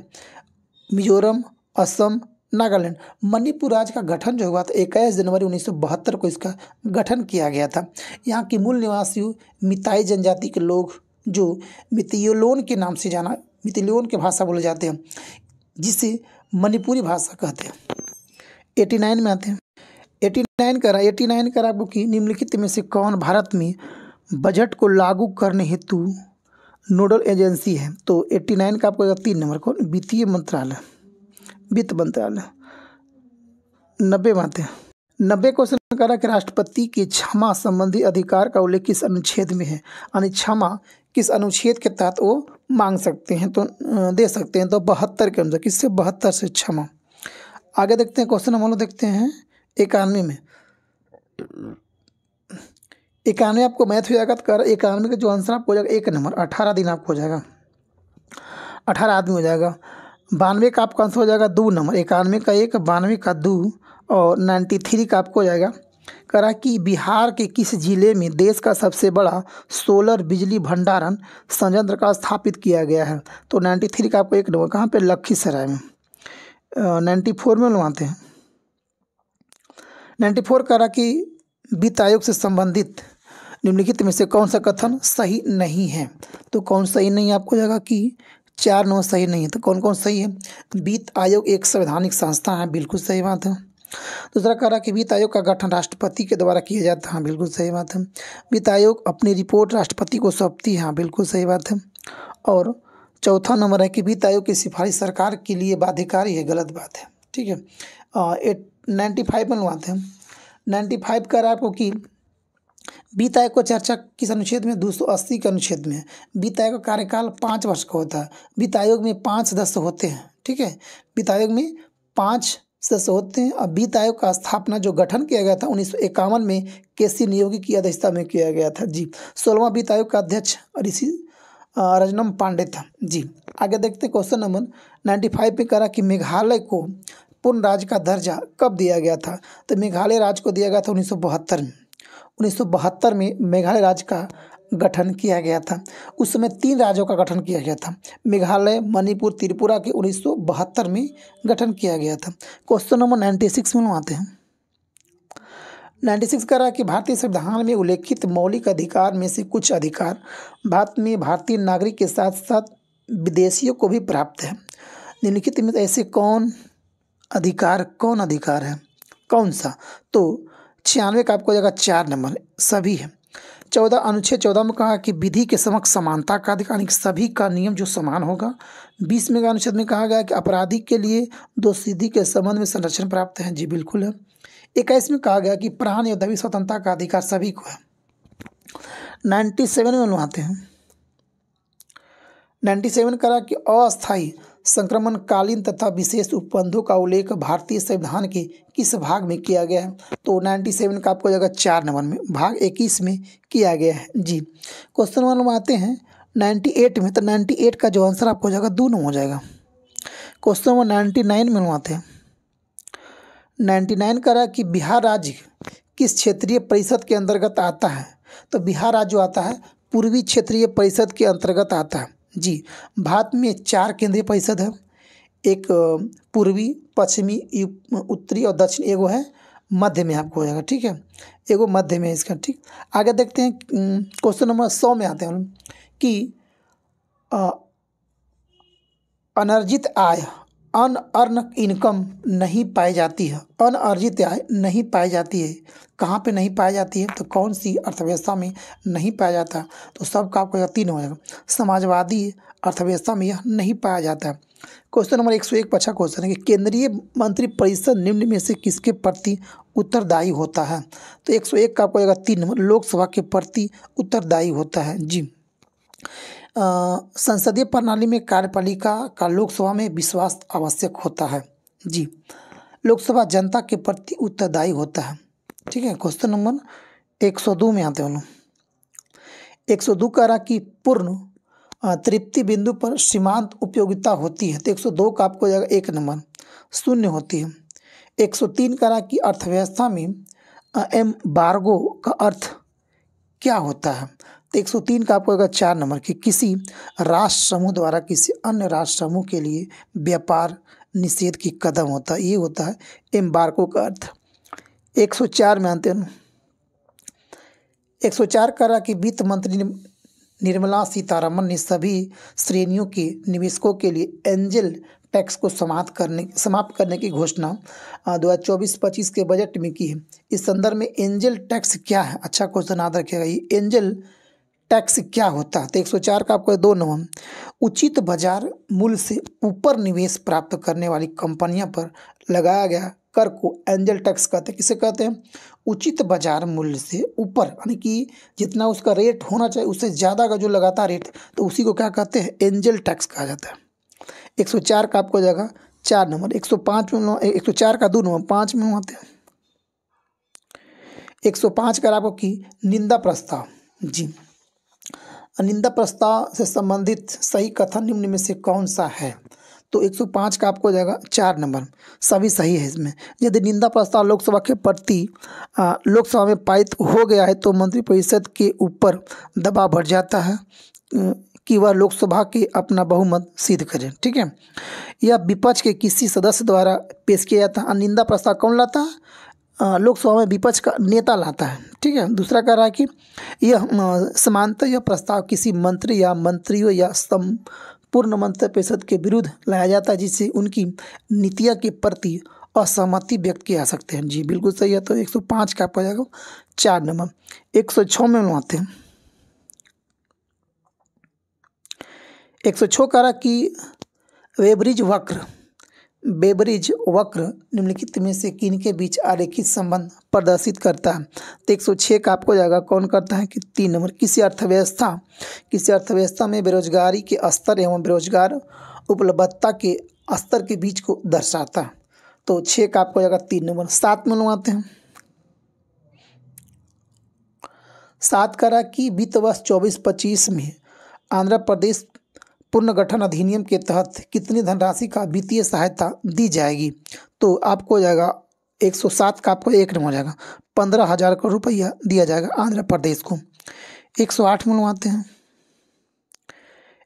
मिजोरम, असम, नागालैंड। मणिपुर राज्य का गठन जो हुआ था 21 जनवरी 1972 को इसका गठन किया गया था। यहाँ के मूल निवासी मिताई जनजाति के लोग जो मितियोलोन के नाम से जाना, मितियोलोन की भाषा बोले जाते हैं, जिसे मणिपुरी भाषा कहते हैं। 89 में आते हैं, 89 करा आपको कि निम्नलिखित में से कौन भारत में बजट को लागू करने हेतु नोडल एजेंसी है। तो 89 का आपको 3 नंबर, कौन, वित्तीय मंत्रालय, वित्त मंत्रालय। 90 में आते हैं, 90 क्वेश्चन करा कि राष्ट्रपति के क्षमा संबंधी अधिकार का उल्लेख किस अनुच्छेद में है, यानी क्षमा किस अनुच्छेद के तहत वो मांग सकते हैं, तो दे सकते हैं। तो 72 के अनुसार, किससे, 72 से क्षमा। आगे देखते हैं क्वेश्चन हम लोग देखते हैं 91 में। 91 आपको मैथ हो जाएगा, तो कर 91 का जो आंसर आपको हो जाएगा 1 नंबर, 18 दिन आपको हो जाएगा, 18 आदमी हो जाएगा। 92 का आपका आंसर हो जाएगा 2 नंबर, 91 का 1, 92 का 2 और 93 का आपको हो जाएगा। करा कि बिहार के किस जिले में देश का सबसे बड़ा सोलर बिजली भंडारण संयंत्र का स्थापित किया गया है। तो 93 का आपको 1 नंबर, कहाँ पे, लखीसराय में। 94 में बनवाते हैं, 94 करा कि वित्त आयोग से संबंधित निम्नलिखित में से कौन सा कथन सही नहीं है। तो कौन सही नहीं है, आपको जाएगा कि 4 नंबर सही नहीं है। तो कौन कौन सही है, वित्त आयोग एक संवैधानिक संस्था है, बिल्कुल सही बात है। दूसरा कह रहा कि वित्त आयोग का गठन राष्ट्रपति के द्वारा किया जाता है, बिल्कुल सही बात है। वित्त आयोग अपनी रिपोर्ट राष्ट्रपति को सौंपती है, बिल्कुल सही बात है। और चौथा नंबर है कि वित्त आयोग की सिफारिश सरकार के लिए बाध्यकारी है, गलत बात है। ठीक है, 95 में बनवाते हैं। 95 कह रहा है आपको कि वित्त आयोग को चर्चा किस अनुच्छेद में? 280 के अनुच्छेद में। वित्त आयोग का कार्यकाल 5 वर्ष का होता है। वित्त आयोग में 5 सदस्य होते हैं, ठीक है। वित्त आयोग में 5 सदस्य होते हैं। और वित्त आयोग का स्थापना जो गठन किया गया था 1951 में केसी नियोगी की अध्यक्षता में किया गया था जी। 16वां वित्त आयोग का अध्यक्ष ऋषि रजनम पांडे था जी। आगे देखते हैं क्वेश्चन नंबर 95 पे करा कि मेघालय को पूर्ण राज्य का दर्जा कब दिया गया था? तो मेघालय राज्य को दिया गया था 1972 में। 1972 में मेघालय राज्य का गठन किया गया था। उस समय 3 राज्यों का गठन किया गया था, मेघालय, मणिपुर, त्रिपुरा के 1972 में गठन किया गया था। क्वेश्चन नंबर 96 में आते हैं। 96 कह रहा है कि भारतीय संविधान में उल्लेखित मौलिक अधिकार में से कुछ अधिकार भारत में भारतीय नागरिक के साथ साथ विदेशियों को भी प्राप्त है। निम्नलिखित में ऐसे कौन अधिकार है, कौन सा? तो 96 का आपको जाएगा 4 नंबर, सभी है। 14 अनुच्छेद 14 में कहा कि विधि के समक्ष समानता का अधिकार, यानी सभी का नियम जो समान होगा। 20 में का अनुच्छेद में कहा गया कि अपराधी के लिए दोषसिद्धि के संबंध में संरक्षण प्राप्त है, जी बिल्कुल है। 21 में कहा गया कि प्राण या दैवी स्वतंत्रता का अधिकार सभी को है। 97 में आते हैं। 97 करा कि अस्थायी संक्रमणकालीन तथा विशेष उपबंधों का उल्लेख भारतीय संविधान के किस भाग में किया गया है? तो 97 का आपको जगह 4 नंबर में, भाग 21 में किया गया है जी। क्वेश्चन नंबर में आते हैं 98 में। तो 98 का जो आंसर आपको जगह 2 नंबर हो जाएगा। क्वेश्चन नंबर 99 में आते हैं। 99 करा कि बिहार राज्य किस क्षेत्रीय परिषद के अंतर्गत आता है? तो बिहार राज्य जो आता है पूर्वी क्षेत्रीय परिषद के अंतर्गत आता है जी। भारत में 4 केंद्रीय परिषद है, एक पूर्वी, पश्चिमी, उत्तरी और दक्षिण, एगो है मध्य में आपको हो जाएगा, ठीक है। एगो मध्य में इसका, ठीक। आगे देखते हैं क्वेश्चन नंबर 100 में आते हैं हम कि अनर्जित आय, अनअर्न इनकम नहीं पाई जाती है। अनअर्जित आय नहीं पाई जाती है, कहाँ पे नहीं पाई जाती है? तो कौन सी अर्थव्यवस्था में नहीं पाया जाता? तो सबका आपको 3 हो जाएगा। समाजवादी अर्थव्यवस्था में यह नहीं पाया जाता है। क्वेश्चन नंबर 101 अच्छा क्वेश्चन है कि केंद्रीय मंत्रिपरिषद निम्न में से किसके प्रति उत्तरदायी होता है? तो 101 का आपको 3 नंबर, लोकसभा के प्रति उत्तरदायी होता है जी। संसदीय प्रणाली में कार्यपालिका का लोकसभा में विश्वास आवश्यक होता है जी। लोकसभा जनता के प्रति उत्तरदायी होता है, ठीक है। क्वेश्चन नंबर 102 में आते हैं। 102 कह रहा कि पूर्ण तृप्ति बिंदु पर सीमांत उपयोगिता होती है। तो 102 का आपको जाएगा 1 नंबर, 0 होती है। 103 कह रहा कि अर्थव्यवस्था में एम्बार्गो का अर्थ क्या होता है? तो 103 का आपको आएगा 4 नंबर कि किसी राष्ट्र समूह द्वारा किसी अन्य राष्ट्र समूह के लिए व्यापार निषेध की कदम होता है, ये होता है एम्बार्गो का अर्थ। 104 में आते हैं। 104 करा कि वित्त मंत्री निर्मला सीतारमन ने सभी श्रेणियों के निवेशकों के लिए एंजल टैक्स को समाप्त करने की घोषणा 2024-25 के बजट में की है। इस संदर्भ में एंजल टैक्स क्या है? अच्छा क्वेश्चन याद रखिएगा, ये एंजल टैक्स क्या होता है? तो 104 का आपको 2 नंबर, उचित बाजार मूल्य से ऊपर निवेश प्राप्त करने वाली कंपनियों पर लगाया गया कर को एंजल टैक्स कहते हैं। किसे कहते हैं? उचित बाजार मूल्य से ऊपर, यानी कि जितना उसका रेट होना चाहिए उससे ज़्यादा का जो लगाता है रेट, तो उसी को क्या कहते हैं? एंजल टैक्स कहा जाता है। 104 का आपको जाएगा 4 नंबर। 105 में 104 का 2 नंबर, 5 में आते हैं। 105 का आपको की निंदा प्रस्ताव जी। निंदा प्रस्ताव से संबंधित सही कथन निम्न में से कौन सा है? तो 105 का आपको जाएगा 4 नंबर, सभी सही है इसमें। यदि निंदा प्रस्ताव लोकसभा के प्रति लोकसभा में पारित हो गया है तो मंत्रिपरिषद के ऊपर दबाव बढ़ जाता है कि वह लोकसभा के अपना बहुमत सिद्ध करें, ठीक है। यह विपक्ष के किसी सदस्य द्वारा पेश किया जाता है। निंदा प्रस्ताव कौन लाता है? लोकसभा में विपक्ष का नेता लाता है, ठीक है। दूसरा कह रहा है कि यह समानतः यह प्रस्ताव किसी मंत्री या मंत्रियों या संपूर्ण मंत्रिपरिषद के विरुद्ध लाया जाता है जिससे उनकी नीतियों के प्रति असहमति व्यक्त किया जा सकते हैं, जी बिल्कुल सही है। तो 105 का आपका जाएगा 4 नंबर। 106 में आते हैं। 106 कह रहा कि वेबरिज वक्र बेबरिज वक्र निम्नलिखित में से किनके बीच आरेखित संबंध प्रदर्शित करता है? तो 106 का आपको जाएगा कौन करता है कि 3 नंबर। किसी अर्थव्यवस्था में बेरोजगारी के स्तर एवं बेरोजगार उपलब्धता के स्तर के बीच को दर्शाता है। तो 6 का आपको जाएगा 3 नंबर। 7 में बनवाते हैं। 7 करा कि वित्त वर्ष 24-25 में आंध्र प्रदेश पुनर्गठन अधिनियम के तहत कितनी धनराशि का वित्तीय सहायता दी जाएगी? तो आपको हो जाएगा 107 का आपको 1 नंबर हो जाएगा, 15,000 करोड़ रुपया दिया जाएगा आंध्र प्रदेश को। 108 मिलवाते हैं।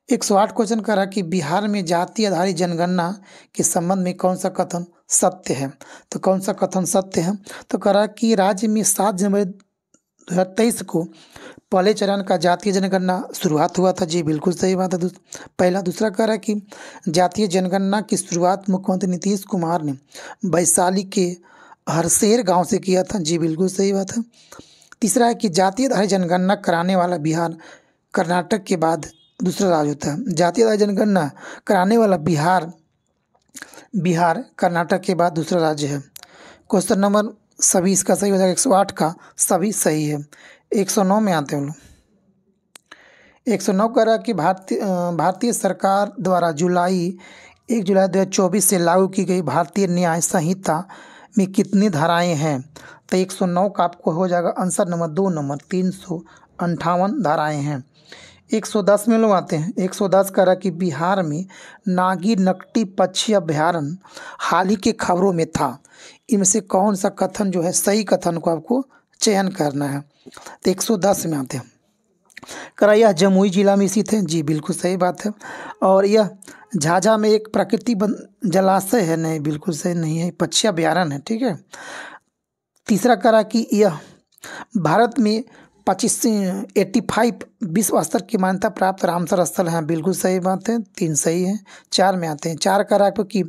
108 क्वेश्चन करा कि बिहार में जाति आधारित जनगणना के संबंध में कौन सा कथन सत्य है? तो कौन सा कथन सत्य है? तो करा कि राज्य में 7 जनवरी 2023 को पहले चरण का जातीय जनगणना शुरुआत हुआ था। जी बिल्कुल सही बात है। पहला। दूसरा कह रहा है कि जातीय जनगणना की शुरुआत मुख्यमंत्री नीतीश कुमार ने वैशाली के हरसेर गांव से किया था। जी बिल्कुल सही बात है। तीसरा है कि जातीय आधारित जनगणना कराने वाला बिहार कर्नाटक के बाद दूसरा राज्य होता है। जातीय आधारित जनगणना कराने वाला बिहार कर्नाटक के बाद दूसरा राज्य है। क्वेश्चन नंबर सभी इसका सही हो जाएगा। 108 का सभी सही है। 109 में आते हैं हम लोग। 109 कह रहा कि भारतीय सरकार द्वारा 1 जुलाई 2024 से लागू की गई भारतीय न्याय संहिता में कितनी धाराएं हैं? तो 109 का आपको हो जाएगा आंसर नंबर 2 नंबर, 358 धाराएं हैं। 110 में लोग आते हैं। 110 कह रहा कि बिहार में नागी नकटी पक्षी अभ्यारण्य हाल ही के खबरों में था। इनमें से कौन सा कथन जो है सही कथन को आपको चयन करना है? तो 110 में आते हैं। करा यह जमुई जिला में स्थित है। जी बिल्कुल सही बात है। और यह झाझा में एक प्राकृतिक जलाशय है। नहीं, बिल्कुल सही नहीं है, पक्षी अभ्यारण्य है। ठीक है। तीसरा करा कि यह भारत में 85 विश्व स्तर की मान्यता प्राप्त रामसर स्थल है। बिल्कुल सही बात है, 3 सही है। 4 में आते हैं। 4 करा कि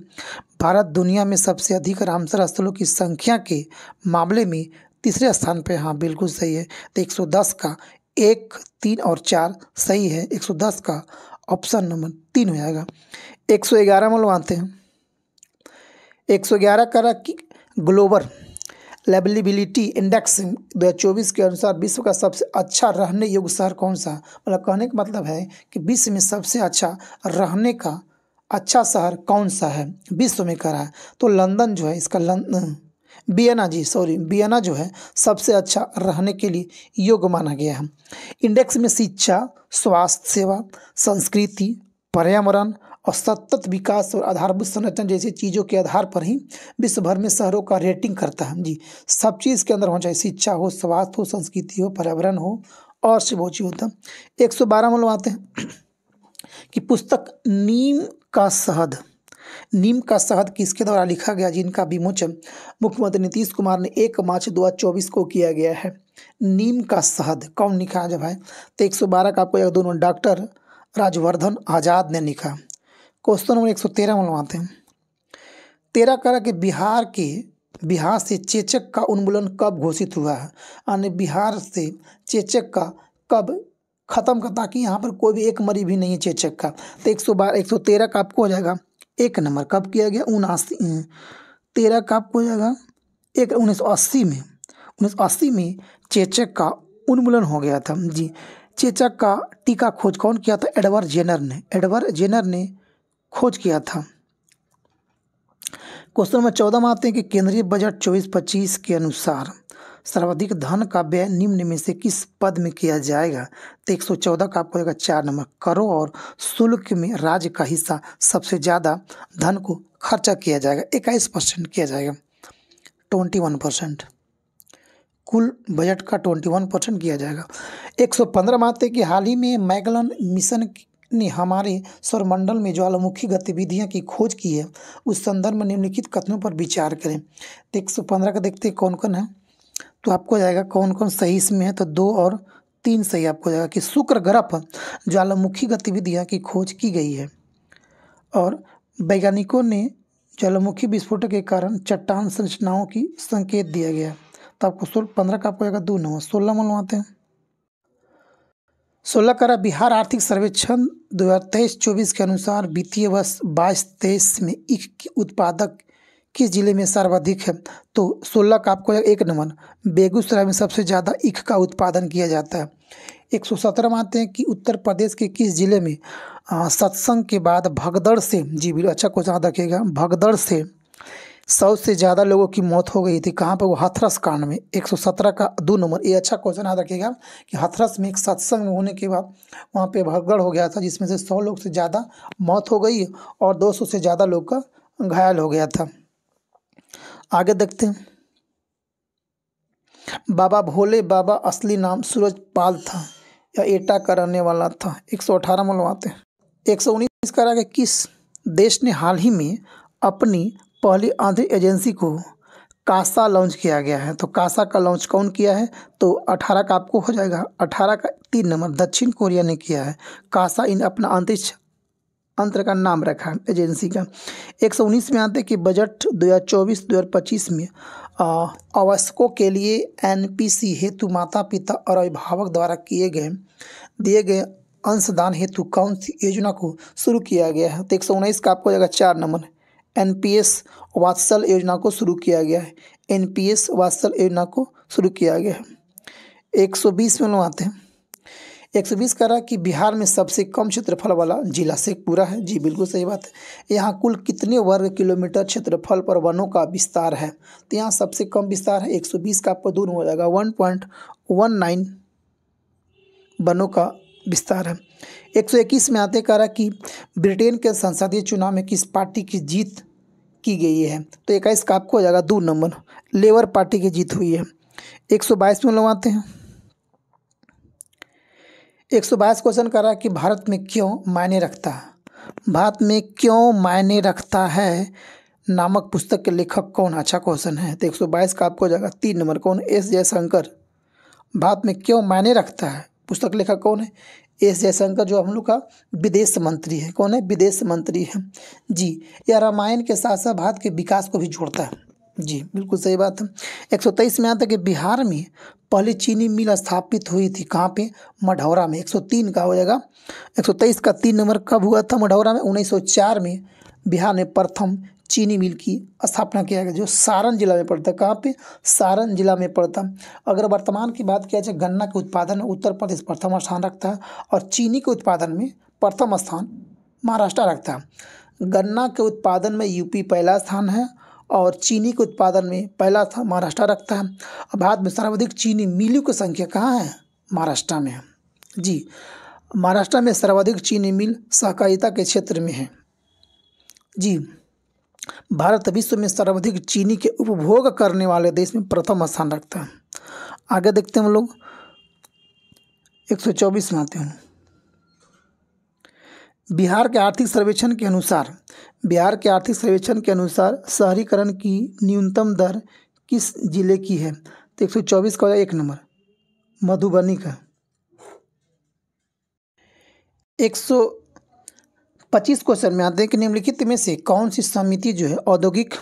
भारत दुनिया में सबसे अधिक रामसर स्थलों की संख्या के मामले में तीसरे स्थान पे। हाँ बिल्कुल सही है। तो 110 का 1, 3 और 4 सही है। 110 का ऑप्शन नंबर 3 हो जाएगा। 111 में आते हैं। 111 करा कि ग्लोबल लिवबिलिटी इंडेक्स 2024 के अनुसार विश्व का सबसे अच्छा रहने योग्य शहर कौन सा? मतलब कहने का मतलब है कि विश्व में सबसे अच्छा रहने का अच्छा शहर कौन सा है विश्व में करा है? तो लंदन जो है इसका वियना जो है सबसे अच्छा रहने के लिए योग्य माना गया है। इंडेक्स में शिक्षा, स्वास्थ्य सेवा, संस्कृति, पर्यावरण और सतत विकास और आधारभूत संरचना जैसी चीज़ों के आधार पर ही विश्व भर में शहरों का रेटिंग करता है। जी सब चीज़ के अंदर होना चाहिए, शिक्षा हो, स्वास्थ्य हो, संस्कृति हो, पर्यावरण हो और से बहुत चीज़ होता है। 112 में आते हैं कि पुस्तक नीम का शहद किसके द्वारा लिखा गया, जिनका विमोचन मुख्यमंत्री नीतीश कुमार ने 1 मार्च 2024 को किया गया है? नीम का शहद कौन लिखा है जब है? तो 112 का आपको दोनों डॉक्टर राजवर्धन आजाद ने लिखा। क्वेश्चन नंबर 113 में आते हैं। 13 करा कि बिहार से चेचक का उन्मूलन कब घोषित हुआ है? यानी बिहार से चेचक का कब खत्म का, ताकि यहाँ पर कोई भी एक मरीज भी नहीं है चेचक का। तो 113 का आपको हो जाएगा 1 नंबर। कब किया गया? 13 का आपको हो जाएगा 1980 में चेचक का उन्मूलन हो गया था। जी चेचक का टीका खोज कौन किया था? एडवर्ड जेनर ने खोज किया था। क्वेश्चन नंबर 14 में आते हैं कि केंद्रीय बजट 24-25 के अनुसार सर्वाधिक धन का व्यय निम्न में से किस पद में किया जाएगा? तो 114 का आपको होगा 4 नंबर। करों और शुल्क में राज्य का हिस्सा सबसे ज़्यादा धन को खर्चा किया जाएगा, 21% किया जाएगा, 21%। कुल बजट का 21% किया जाएगा। 115 में आते हैं कि हाल ही में मैगलन मिशन ने हमारे सौरमंडल में ज्वालामुखी गतिविधियां की खोज की है, उस संदर्भ में निम्नलिखित कथनों पर विचार करें। तो 115 का देखते हैं कौन कौन है। तो आपको जाएगा कौन कौन सही इसमें है, तो 2 और 3 सही आपको जाएगा कि शुक्र ग्रह पर ज्वालामुखी गतिविधियां की खोज की गई है और वैज्ञानिकों ने ज्वालामुखी विस्फोट के कारण चट्टान संरचनाओं की संकेत दिया गया। तो आपको 15 का आपको जाएगा 2 नंबर। 16 में आते हैं। 16 करा बिहार आर्थिक सर्वेक्षण 2023-24 के अनुसार वित्तीय वर्ष 22-23 में ईख की उत्पादक किस जिले में सर्वाधिक है? तो 16 का आपको एक नंबर बेगूसराय में सबसे ज़्यादा ईख का उत्पादन किया जाता है। 117 में आते हैं कि उत्तर प्रदेश के किस जिले में सत्संग के बाद भगदड़ से, जी बिल्कुल अच्छा क्वेश्चन याद रखिएगा, भगदड़ से 100 से ज़्यादा लोगों की मौत हो गई थी। कहाँ पर? वो हाथरस कांड में। 117 का 2 नंबर, ये अच्छा क्वेश्चन याद रखिएगा कि हाथरस में एक सत्संग होने के बाद वहाँ पे भगदड़ हो गया था, जिसमें से 100 लोग से ज़्यादा मौत हो गई और 200 से ज़्यादा लोग का घायल हो गया था। आगे देखते हैं। बाबा भोले बाबा असली नाम सूरजपाल था या एटा का रहने वाला था? 118 में आते हैं। 119 करा कि किस देश ने हाल ही में अपनी पहली आंतरिक एजेंसी को कासा लॉन्च किया गया है? तो कासा का लॉन्च कौन किया है? तो 18 का आपको हो जाएगा। 18 का 3 नंबर दक्षिण कोरिया ने किया है। कासा इन अपना अंतरिक्ष अंतर का नाम रखा है एजेंसी का। 119 में आते हैं कि बजट 2024-2025 में अवसरों के लिए एनपीसी हेतु माता पिता और अभिभावक द्वारा दिए गए अंशदान हेतु कौन सी योजना को शुरू किया गया है? तो 119 का आपको जाएगा 4 नंबर एनपीएस वात्सल योजना को शुरू किया गया है। एनपीएस वात्सल योजना को शुरू किया गया है। 120 में आते हैं। 120 कह रहा है कि बिहार में सबसे कम क्षेत्रफल वाला जिला शेखपुरा है। जी बिल्कुल सही बात है। यहाँ कुल कितने वर्ग किलोमीटर क्षेत्रफल पर वनों का विस्तार है? तो यहाँ सबसे कम विस्तार है। 120 का आपको दूर हो जाएगा 1.19 वनों का विस्तार है। 121 में आते कह रहा कि ब्रिटेन के संसदीय चुनाव में किस पार्टी की जीत की गई है? तो 21 का आपको हो जाएगा 2 नंबर लेबर पार्टी की जीत हुई है। 122 में लगवाते हैं। 122 क्वेश्चन कर रहा है कि भारत में क्यों मायने रखता है? भारत में क्यों मायने रखता है नामक पुस्तक के लेखक कौन? अच्छा क्वेश्चन है। तो 122 का आपको हो जाएगा 3 नंबर कौन? एस जयशंकर। भारत में क्यों मायने रखता है पुस्तक लेखक कौन है? एस जयशंकर, जो हम लोग का विदेश मंत्री है। कौन है? विदेश मंत्री है। जी, यह रामायण के साथ साथ भारत के विकास को भी जोड़ता है। जी बिल्कुल सही बात है। 123 में आता है कि बिहार में पहली चीनी मिल स्थापित हुई थी कहाँ पे? मढ़ौरा में। 103 का हो जाएगा। 123 का 3 नंबर कब हुआ था मढ़ौरा में? 1904 में बिहार में प्रथम चीनी मिल की स्थापना किया गया, जो सारण जिला में पड़ता है। कहाँ पे? सारण जिला में पड़ता। अगर वर्तमान की बात किया जाए, गन्ना के उत्पादन में उत्तर प्रदेश प्रथम स्थान रखता है और चीनी के उत्पादन में प्रथम स्थान महाराष्ट्र रखता है। गन्ना के उत्पादन में यूपी पहला स्थान है और चीनी के उत्पादन में पहला स्थान महाराष्ट्र रखता है। भारत में सर्वाधिक चीनी मिलों की संख्या कहाँ है? महाराष्ट्र में है। जी, महाराष्ट्र में सर्वाधिक चीनी मिल सहकारिता के क्षेत्र में है। जी, भारत विश्व में सर्वाधिक चीनी के उपभोग करने वाले देश में प्रथम स्थान रखता है। आगे देखते हैं हम लोग। 124 में आते हैं। बिहार के आर्थिक सर्वेक्षण के अनुसार शहरीकरण की न्यूनतम दर किस जिले की है? तो 124 का 1 नंबर मधुबनी का। 125 क्वेश्चन में आते हैं कि निम्नलिखित में से कौन सी समिति जो है औद्योगिक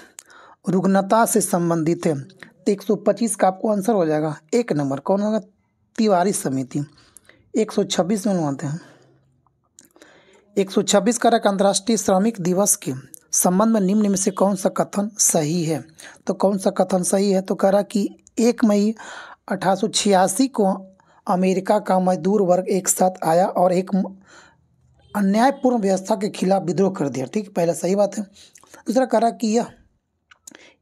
रुग्णता से संबंधित है? तो 125 का आपको आंसर हो जाएगा 1 नंबर कौन होगा? तिवारी समिति। 126 में आते हैं। 126 का अंतर्राष्ट्रीय श्रमिक दिवस के संबंध में निम्न में से कौन सा कथन सही है? तो कौन सा कथन सही है? तो कह रहा कि 1 मई 1886 को अमेरिका का मजदूर वर्ग एक साथ आया और एक अन्यायपूर्ण व्यवस्था के खिलाफ विद्रोह कर दिया। ठीक, पहला सही बात है। दूसरा कह रहा कि यह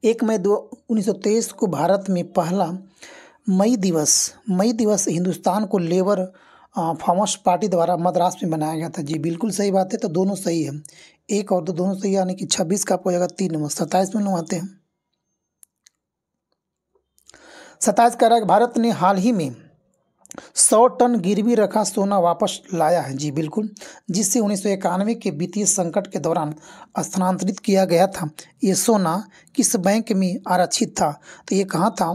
1 मई 1923 को भारत में पहला मई दिवस हिंदुस्तान को लेबर फार्मर्स पार्टी द्वारा मद्रास में बनाया गया था। जी बिल्कुल सही बात है। तो दोनों सही है, 1 और 2 दोनों सही, यानी कि 26 का आपको हो जाएगा 3 नंबर। 27 में आते हैं। 27 कह रहा है कि भारत ने हाल ही में 100 टन गिरवी रखा सोना वापस लाया है। जी बिल्कुल, जिससे 1991 के वित्तीय संकट के दौरान स्थानांतरित किया गया था। ये सोना किस बैंक में आरक्षित था? तो ये कहाँ था?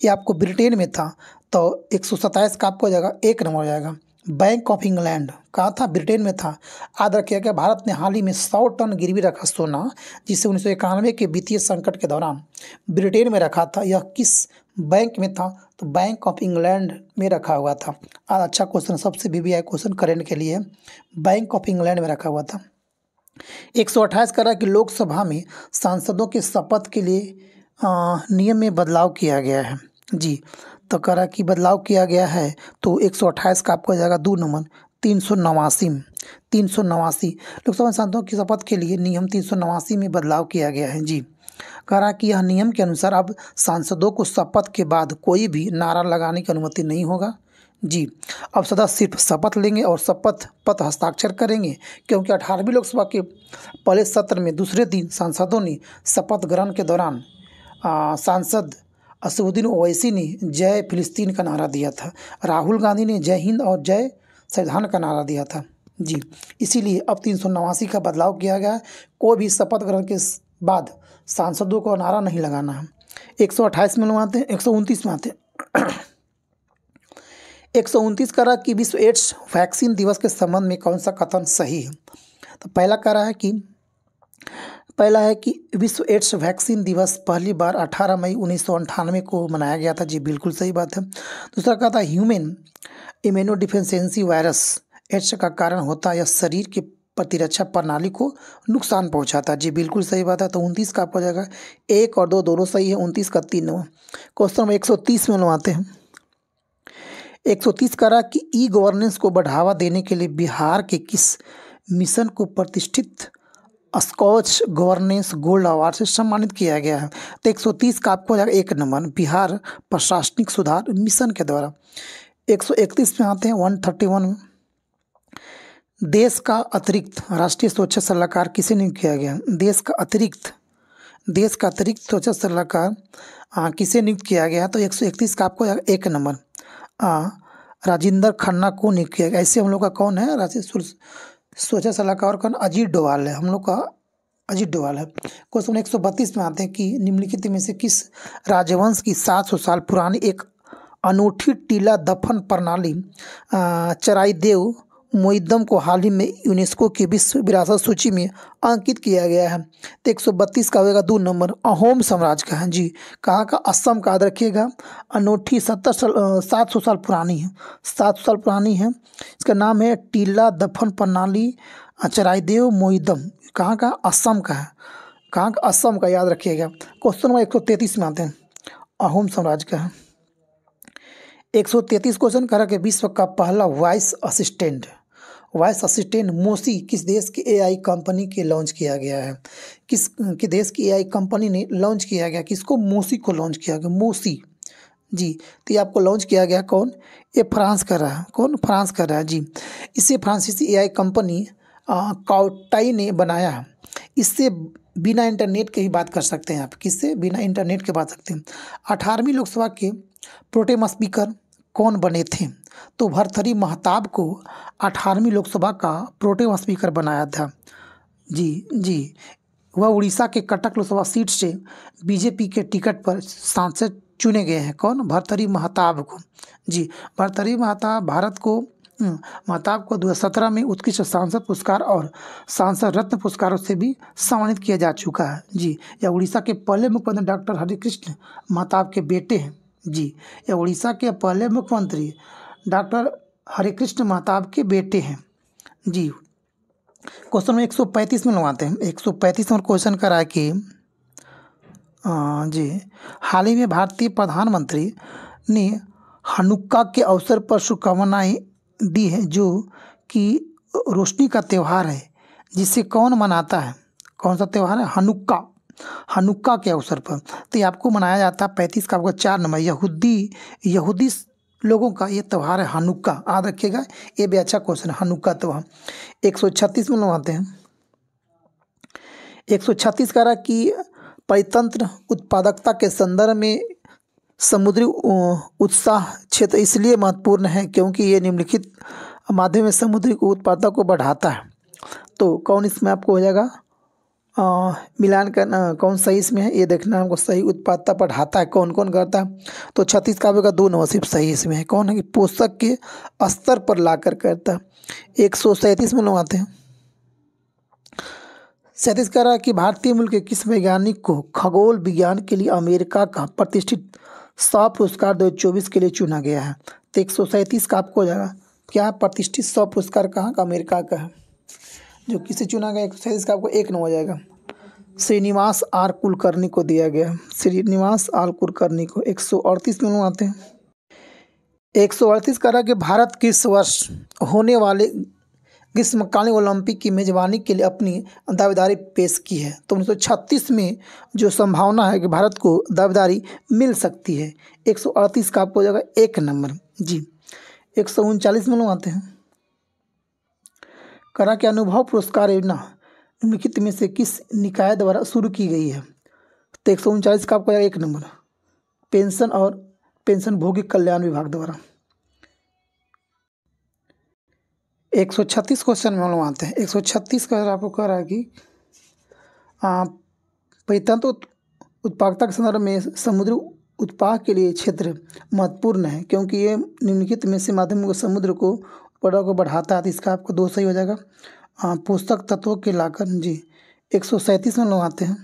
ये आपको ब्रिटेन में था। तो 127 का आपको हो जाएगा 1 नंबर हो जाएगा बैंक ऑफ इंग्लैंड। कहाँ था? ब्रिटेन में था। याद रखिएगा कि भारत ने हाल ही में 100 टन गिरवी रखा सोना, जिसे 1991 के वित्तीय संकट के दौरान ब्रिटेन में रखा था। यह किस बैंक में था तो बैंक ऑफ इंग्लैंड में रखा हुआ था। आज अच्छा क्वेश्चन, सबसे वीवीआई क्वेश्चन करंट के लिए, बैंक ऑफ इंग्लैंड में रखा हुआ था। 128 करा कि लोकसभा में सांसदों के शपथ के लिए नियम में बदलाव किया गया है। जी, तो करा कि बदलाव किया गया है, तो 128 का आपको हो जाएगा 2 नंबर 389 में। 389 लोकसभा सांसदों की शपथ के लिए नियम 389 में बदलाव किया गया है। जी, करा कि यह नियम के अनुसार अब सांसदों को शपथ के बाद कोई भी नारा लगाने की अनुमति नहीं होगा। जी, अब सदस्य सिर्फ शपथ लेंगे और शपथ पत्र हस्ताक्षर करेंगे, क्योंकि 18वीं लोकसभा के पहले सत्र में दूसरे दिन सांसदों ने शपथ ग्रहण के दौरान सांसद असदुद्दीन ओवैसी ने जय फिलिस्तीन का नारा दिया था, राहुल गांधी ने जय हिंद और जय संविधान का नारा दिया था। जी, इसीलिए अब 389 का बदलाव किया गया है। कोई भी शपथ ग्रहण के बाद सांसदों को नारा नहीं लगाना है। 128 में आते हैं, 129 में आते हैं। 129 करा कि विश्व एड्स वैक्सीन दिवस के संबंध में कौन सा कथन सही है। तो पहला है कि विश्व एड्स वैक्सीन दिवस पहली बार 18 मई 1998 को मनाया गया था। जी, बिल्कुल सही बात है। दूसरा कहा था ह्यूमन इम्यूनोडिफिशियेंसी वायरस एड्स का कारण होता है, यह शरीर की प्रतिरक्षा प्रणाली को नुकसान पहुंचाता है। जी, बिल्कुल सही बात है। तो 29 का आपको हो जाएगा 1 और 2 दोनों सही है। 29 का 3 नंबर। क्वेश्चन नंबर 130 में बनवाते हैं। 130 करा कि ई गवर्नेंस को बढ़ावा देने के लिए बिहार के किस मिशन को प्रतिष्ठित स्कॉच गवर्नेंस गोल्ड अवार्ड से सम्मानित किया गया है। तो 130 का आपको हो जाएगा 1 नंबर, बिहार प्रशासनिक सुधार मिशन के द्वारा। 131 में आते हैं 131 में। देश का अतिरिक्त राष्ट्रीय सुरक्षा सलाहकार किसे नियुक्त किया गया। देश का अतिरिक्त सुरक्षा सलाहकार किसे नियुक्त किया गया। तो 131 का आपको 1 नंबर राजेंद्र खन्ना को नियुक्त किया गया। ऐसे हम लोग का कौन है राष्ट्रीय सुरक्षा सलाहकार, कौन, अजीत डोभाल है। हम लोग का अजीत डोभाल है। क्वेश्चन 132 में आते हैं कि निम्नलिखित में से किस राजवंश की 700 साल पुरानी एक अनूठी टीला दफन प्रणाली चराईदेव मोइदम को हाल ही में यूनेस्को की विश्व विरासत सूची में अंकित किया गया है। तो 132 का होगा 2 नंबर, अहोम साम्राज्य का है। जी, कहाँ का, असम का। याद रखिएगा, अनूठी 700 साल पुरानी है, 700 साल पुरानी है। इसका नाम है टीला दफन प्रणाली चराईदेव मोइदम। कहाँ का, असम का है। कहाँ का, असम का। याद रखिएगा। क्वेश्चन नंबर 133 में आते हैं, अहोम साम्राज्य का है। 133 क्वेश्चन करा कि विश्व का पहला वॉइस असिस्टेंट मोसी किस देश की एआई कंपनी के लॉन्च किया गया है। किस देश की एआई कंपनी ने लॉन्च किया गया, किसको, मोसी को लॉन्च किया गया, मोसी। जी, तो ये आपको लॉन्च किया गया कौन, ये फ्रांस कर रहा है। कौन, फ्रांस कर रहा है। जी, इसे फ्रांसीसी एआई कंपनी काउटाई ने बनाया है। इससे बिना इंटरनेट के ही बात कर सकते हैं आप। किससे, बिना इंटरनेट के बात सकते हैं। 18वीं लोकसभा के प्रोटेम स्पीकर कौन बने थे। तो भर्तृहरि महताब को 18वीं लोकसभा का प्रोटेम स्पीकर बनाया था। जी, वह उड़ीसा के कटक लोकसभा सीट से बीजेपी के टिकट पर सांसद चुने गए हैं। कौन, भर्तृहरि महताब को। जी, भर्तृहरि महताब को 2017 में उत्कृष्ट सांसद पुरस्कार और सांसद रत्न पुरस्कारों से भी सम्मानित किया जा चुका है। जी, यह उड़ीसा के पहले मुख्यमंत्री डॉक्टर हरिकृष्ण महताब के बेटे हैं। जी, यह उड़ीसा के पहले मुख्यमंत्री डॉक्टर हरिकृष्ण महताब के बेटे हैं। जी, क्वेश्चन में 135 में लगाते हैं। 135 में क्वेश्चन करा है कि जी, हाल ही में भारतीय प्रधानमंत्री ने हनुक्का के अवसर पर शुभकामनाएं दी है, जो कि रोशनी का त्यौहार है, जिसे कौन मनाता है। कौन सा त्यौहार है, हनुक्का के अवसर पर। तो ये आपको मनाया जाता है। 35 का आपको 4 नंबर, यहूदी लोगों का ये त्यौहार है हनुक्का। याद रखिएगा, ये भी अच्छा क्वेश्चन है, हनुक्का त्यौहार। 136 में लगाते हैं। 136 कह रहा कि परितंत्र उत्पादकता के संदर्भ में समुद्री उत्साह क्षेत्र इसलिए महत्वपूर्ण है क्योंकि ये निम्नलिखित माध्यम में समुद्री उत्पादकता को बढ़ाता है। तो कौन इसमें आपको हो जाएगा, मिलान करना कौन सही इसमें है, ये देखना हमको। सही उत्पादकता बढ़ाता है, कौन कौन करता है। तो 36 का आपका 2 नंबर सिर्फ सही इसमें है। कौन है कि पोषक के स्तर पर लाकर करता है। 137 में लगाते हैं। 37 कह रहा है कि भारतीय मूल के किस वैज्ञानिक को खगोल विज्ञान के लिए अमेरिका का प्रतिष्ठित 100 पुरस्कार 2024 के लिए चुना गया है। तो 137 का आपको हो जाएगा क्या है, प्रतिष्ठित 100 पुरस्कार कहाँ का, अमेरिका का है। जो किसे चुना गया 137 का आपको 1 नंबर हो जाएगा। श्रीनिवास आर कुलकर्णी को दिया गया है। श्रीनिवास आर कुलकर्णी को 138 में आते हैं। 138 कह रहा है कि भारत किस वर्ष होने वाले ग्रीष्मकालीन ओलंपिक की मेजबानी के लिए अपनी दावेदारी पेश की है। तो 1936 में जो संभावना है कि भारत को दावेदारी मिल सकती है। 138 का आपको हो जाएगा 1 नंबर जी। 139 में लोग आते हैं। करा कि अनुभव पुरस्कार योजना निम्नलिखित में से किस निकाय द्वारा शुरू की गई है। तो 139 का आपको 1 नंबर पेंशन और पेंशनभोगी कल्याण विभाग द्वारा। 136 क्वेश्चन में हम लोग आते हैं। 136 का आपको कह रहा है कि परितंत्र उत्पादकता के संदर्भ में समुद्री उत्पाद के लिए क्षेत्र महत्वपूर्ण है क्योंकि ये निम्नलिखित में से माध्यमों को समुद्र को बढ़ाता है। तो इसका आपको 2 सही हो जाएगा। पोषक तत्वों के लाकर जी। 137 में लोग आते हैं।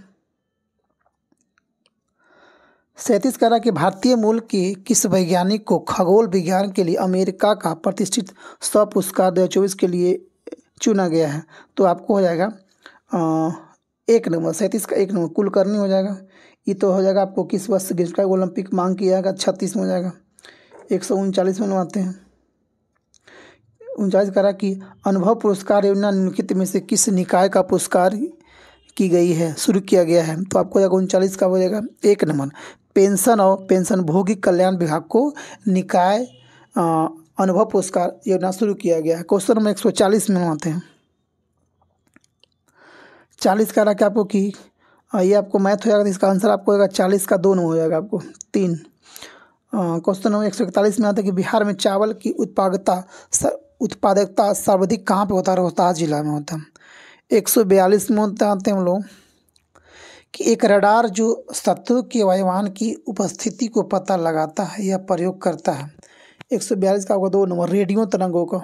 37 कह रहा कि भारतीय मूल के किस वैज्ञानिक को खगोल विज्ञान के लिए अमेरिका का प्रतिष्ठित 100 पुरस्कार 2024 के लिए चुना गया है। तो आपको हो जाएगा 1 नंबर। 37 का 1 नंबर कुलकर्णी हो जाएगा। ये तो हो जाएगा आपको किस वर्ष ग्रीष्मकालीन ओलंपिक मांग किया जाएगा 36 में हो जाएगा। 139 में आते हैं। 39 करा कि अनुभव पुरस्कार योजना निम्नलिखित में से किस निकाय का पुरस्कार की गई है, शुरू किया गया है। तो आपको 39 का हो जाएगा 1 नंबर पेंशन और पेंशनभोगी कल्याण विभाग को निकाय अनुभव पुरस्कार योजना शुरू किया गया है। क्वेश्चन नंबर 140 में आते हैं। 40 का रहा आपको कि ये आपको मैथ हो जाएगा। तो इसका आंसर आपको होगा 40 का 2 नंबर हो जाएगा आपको 3। क्वेश्चन नंबर 141 में आता है कि बिहार में चावल की उत्पादकता सर्वाधिक कहाँ पे होता है, रोहतास जिला में होता है। 142 में आते हैं हम लोग कि एक रडार जो शत्रु के वायुयान की उपस्थिति को पता लगाता है या प्रयोग करता है। 142 का आपको 2 नंबर रेडियो तरंगों का।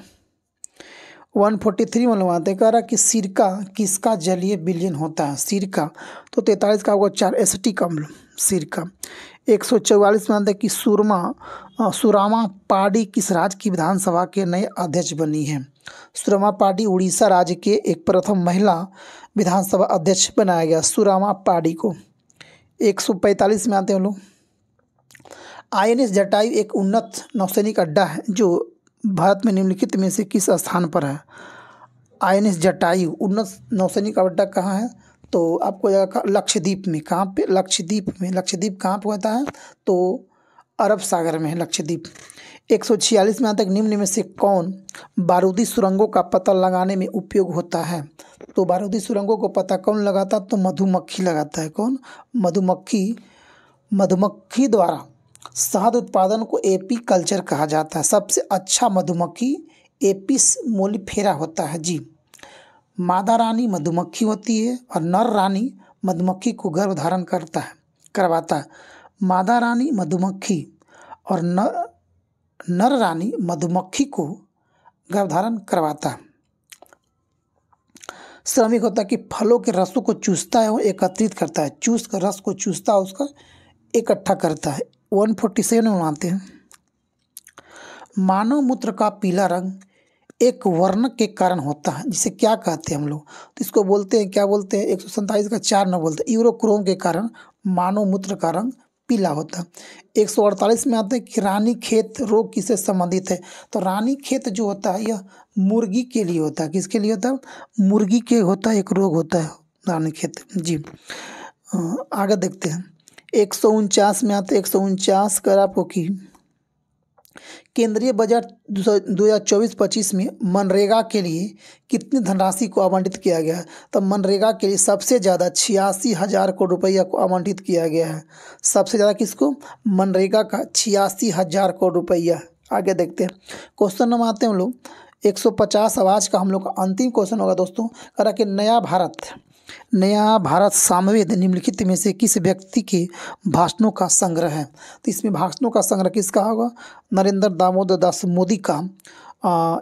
143 में लगवाते हैं कह रहा कि सिरका किसका जलीय विलयन होता है, सिरका। तो 43 का आपको 4 एसिटिक अम्ल सिरका। 144 में आते हैं कि सुरमा पाडी किस राज्य की विधानसभा के नए अध्यक्ष बनी है। सुरमा पाडी उड़ीसा राज्य के एक प्रथम महिला विधानसभा अध्यक्ष बनाया गया सुरमा पाडी को। 145 में आते हैं लोग INS जटायु एक उन्नत नौसैनिक अड्डा है जो भारत में निम्नलिखित में से किस स्थान पर है। INS जटायु उन्नत नौसैनिक अड्डा कहाँ है, तो आपको जाएगा लक्षद्वीप में। कहाँ पे, लक्षद्वीप में। लक्षद्वीप कहाँ पे होता है, तो अरब सागर में है लक्षद्वीप। 146 में आता है निम्न में से कौन बारूदी सुरंगों का पता लगाने में उपयोग होता है। तो बारूदी सुरंगों को पता कौन लगाता है, तो मधुमक्खी लगाता है। कौन, मधुमक्खी। मधुमक्खी द्वारा शहद उत्पादन को एपी कल्चर कहा जाता है। सबसे अच्छा मधुमक्खी एपिस मोलिफेरा होता है जी। मादा रानी मधुमक्खी होती है और नर रानी मधुमक्खी को गर्भधारण करवाता है। मादा रानी मधुमक्खी और नर रानी मधुमक्खी को गर्भधारण करवाता है। श्रमिक होता है कि फलों के रसों को चूसता है, वो एकत्रित करता है, चूस कर रस को चूसता है, उसका इकट्ठा करता है। 147 में आते हैं मानव मूत्र का पीला रंग एक वर्णक के कारण होता है, जिसे क्या कहते हैं हम लोग, तो इसको बोलते हैं, क्या बोलते हैं। 147 का 4 न बोलते हैं यूरोक्रोम के कारण मानव मूत्र का रंग पीला होता है। 148 में आता है कि रानीखेत रोग किससे संबंधित है। तो रानीखेत जो होता है यह मुर्गी के लिए होता है। किसके लिए होता है, मुर्गी के होता है, एक रोग होता है रानीखेत जी। आगे देखते हैं 149 में आते हैं। 149 कर आपको कि केंद्रीय बजट 2024-25 में मनरेगा के लिए कितनी धनराशि को आवंटित किया गया है। तो मनरेगा के लिए सबसे ज़्यादा 86,000 करोड़ रुपया को आवंटित किया गया है। सबसे ज़्यादा किसको, मनरेगा का 86,000 करोड़ रुपया। आगे देखते हैं क्वेश्चन नंबर आते हैं हम लोग 150 आवाज का हम लोग का अंतिम क्वेश्चन होगा दोस्तों। कह रहा कि नया भारत सामवेद निम्नलिखित में से किस व्यक्ति के भाषणों का संग्रह है। तो इसमें भाषणों का संग्रह किसका होगा, नरेंद्र दामोदर दास मोदी का।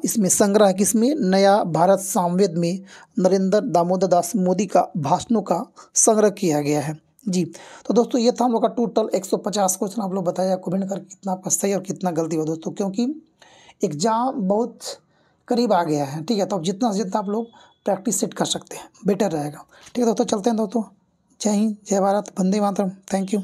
इसमें संग्रह है किसमें, नया भारत सामवेद में नरेंद्र दामोदर दास मोदी का भाषणों का संग्रह किया गया है। जी। तो दोस्तों ये था हम लोग का टोटल 150 क्वेश्चन। आप लोग बताइए कमेंट करके कितना आपका सही और कितना गलती हुआ दोस्तों, क्योंकि एग्ज़ाम बहुत करीब आ गया है। ठीक है, तो अब जितना से जितना आप लोग प्रैक्टिस सेट कर सकते हैं बेटर रहेगा। ठीक है दोस्तों, चलते हैं दोस्तों। जय हिंद, जय भारत, वंदे मातरम। Thank you.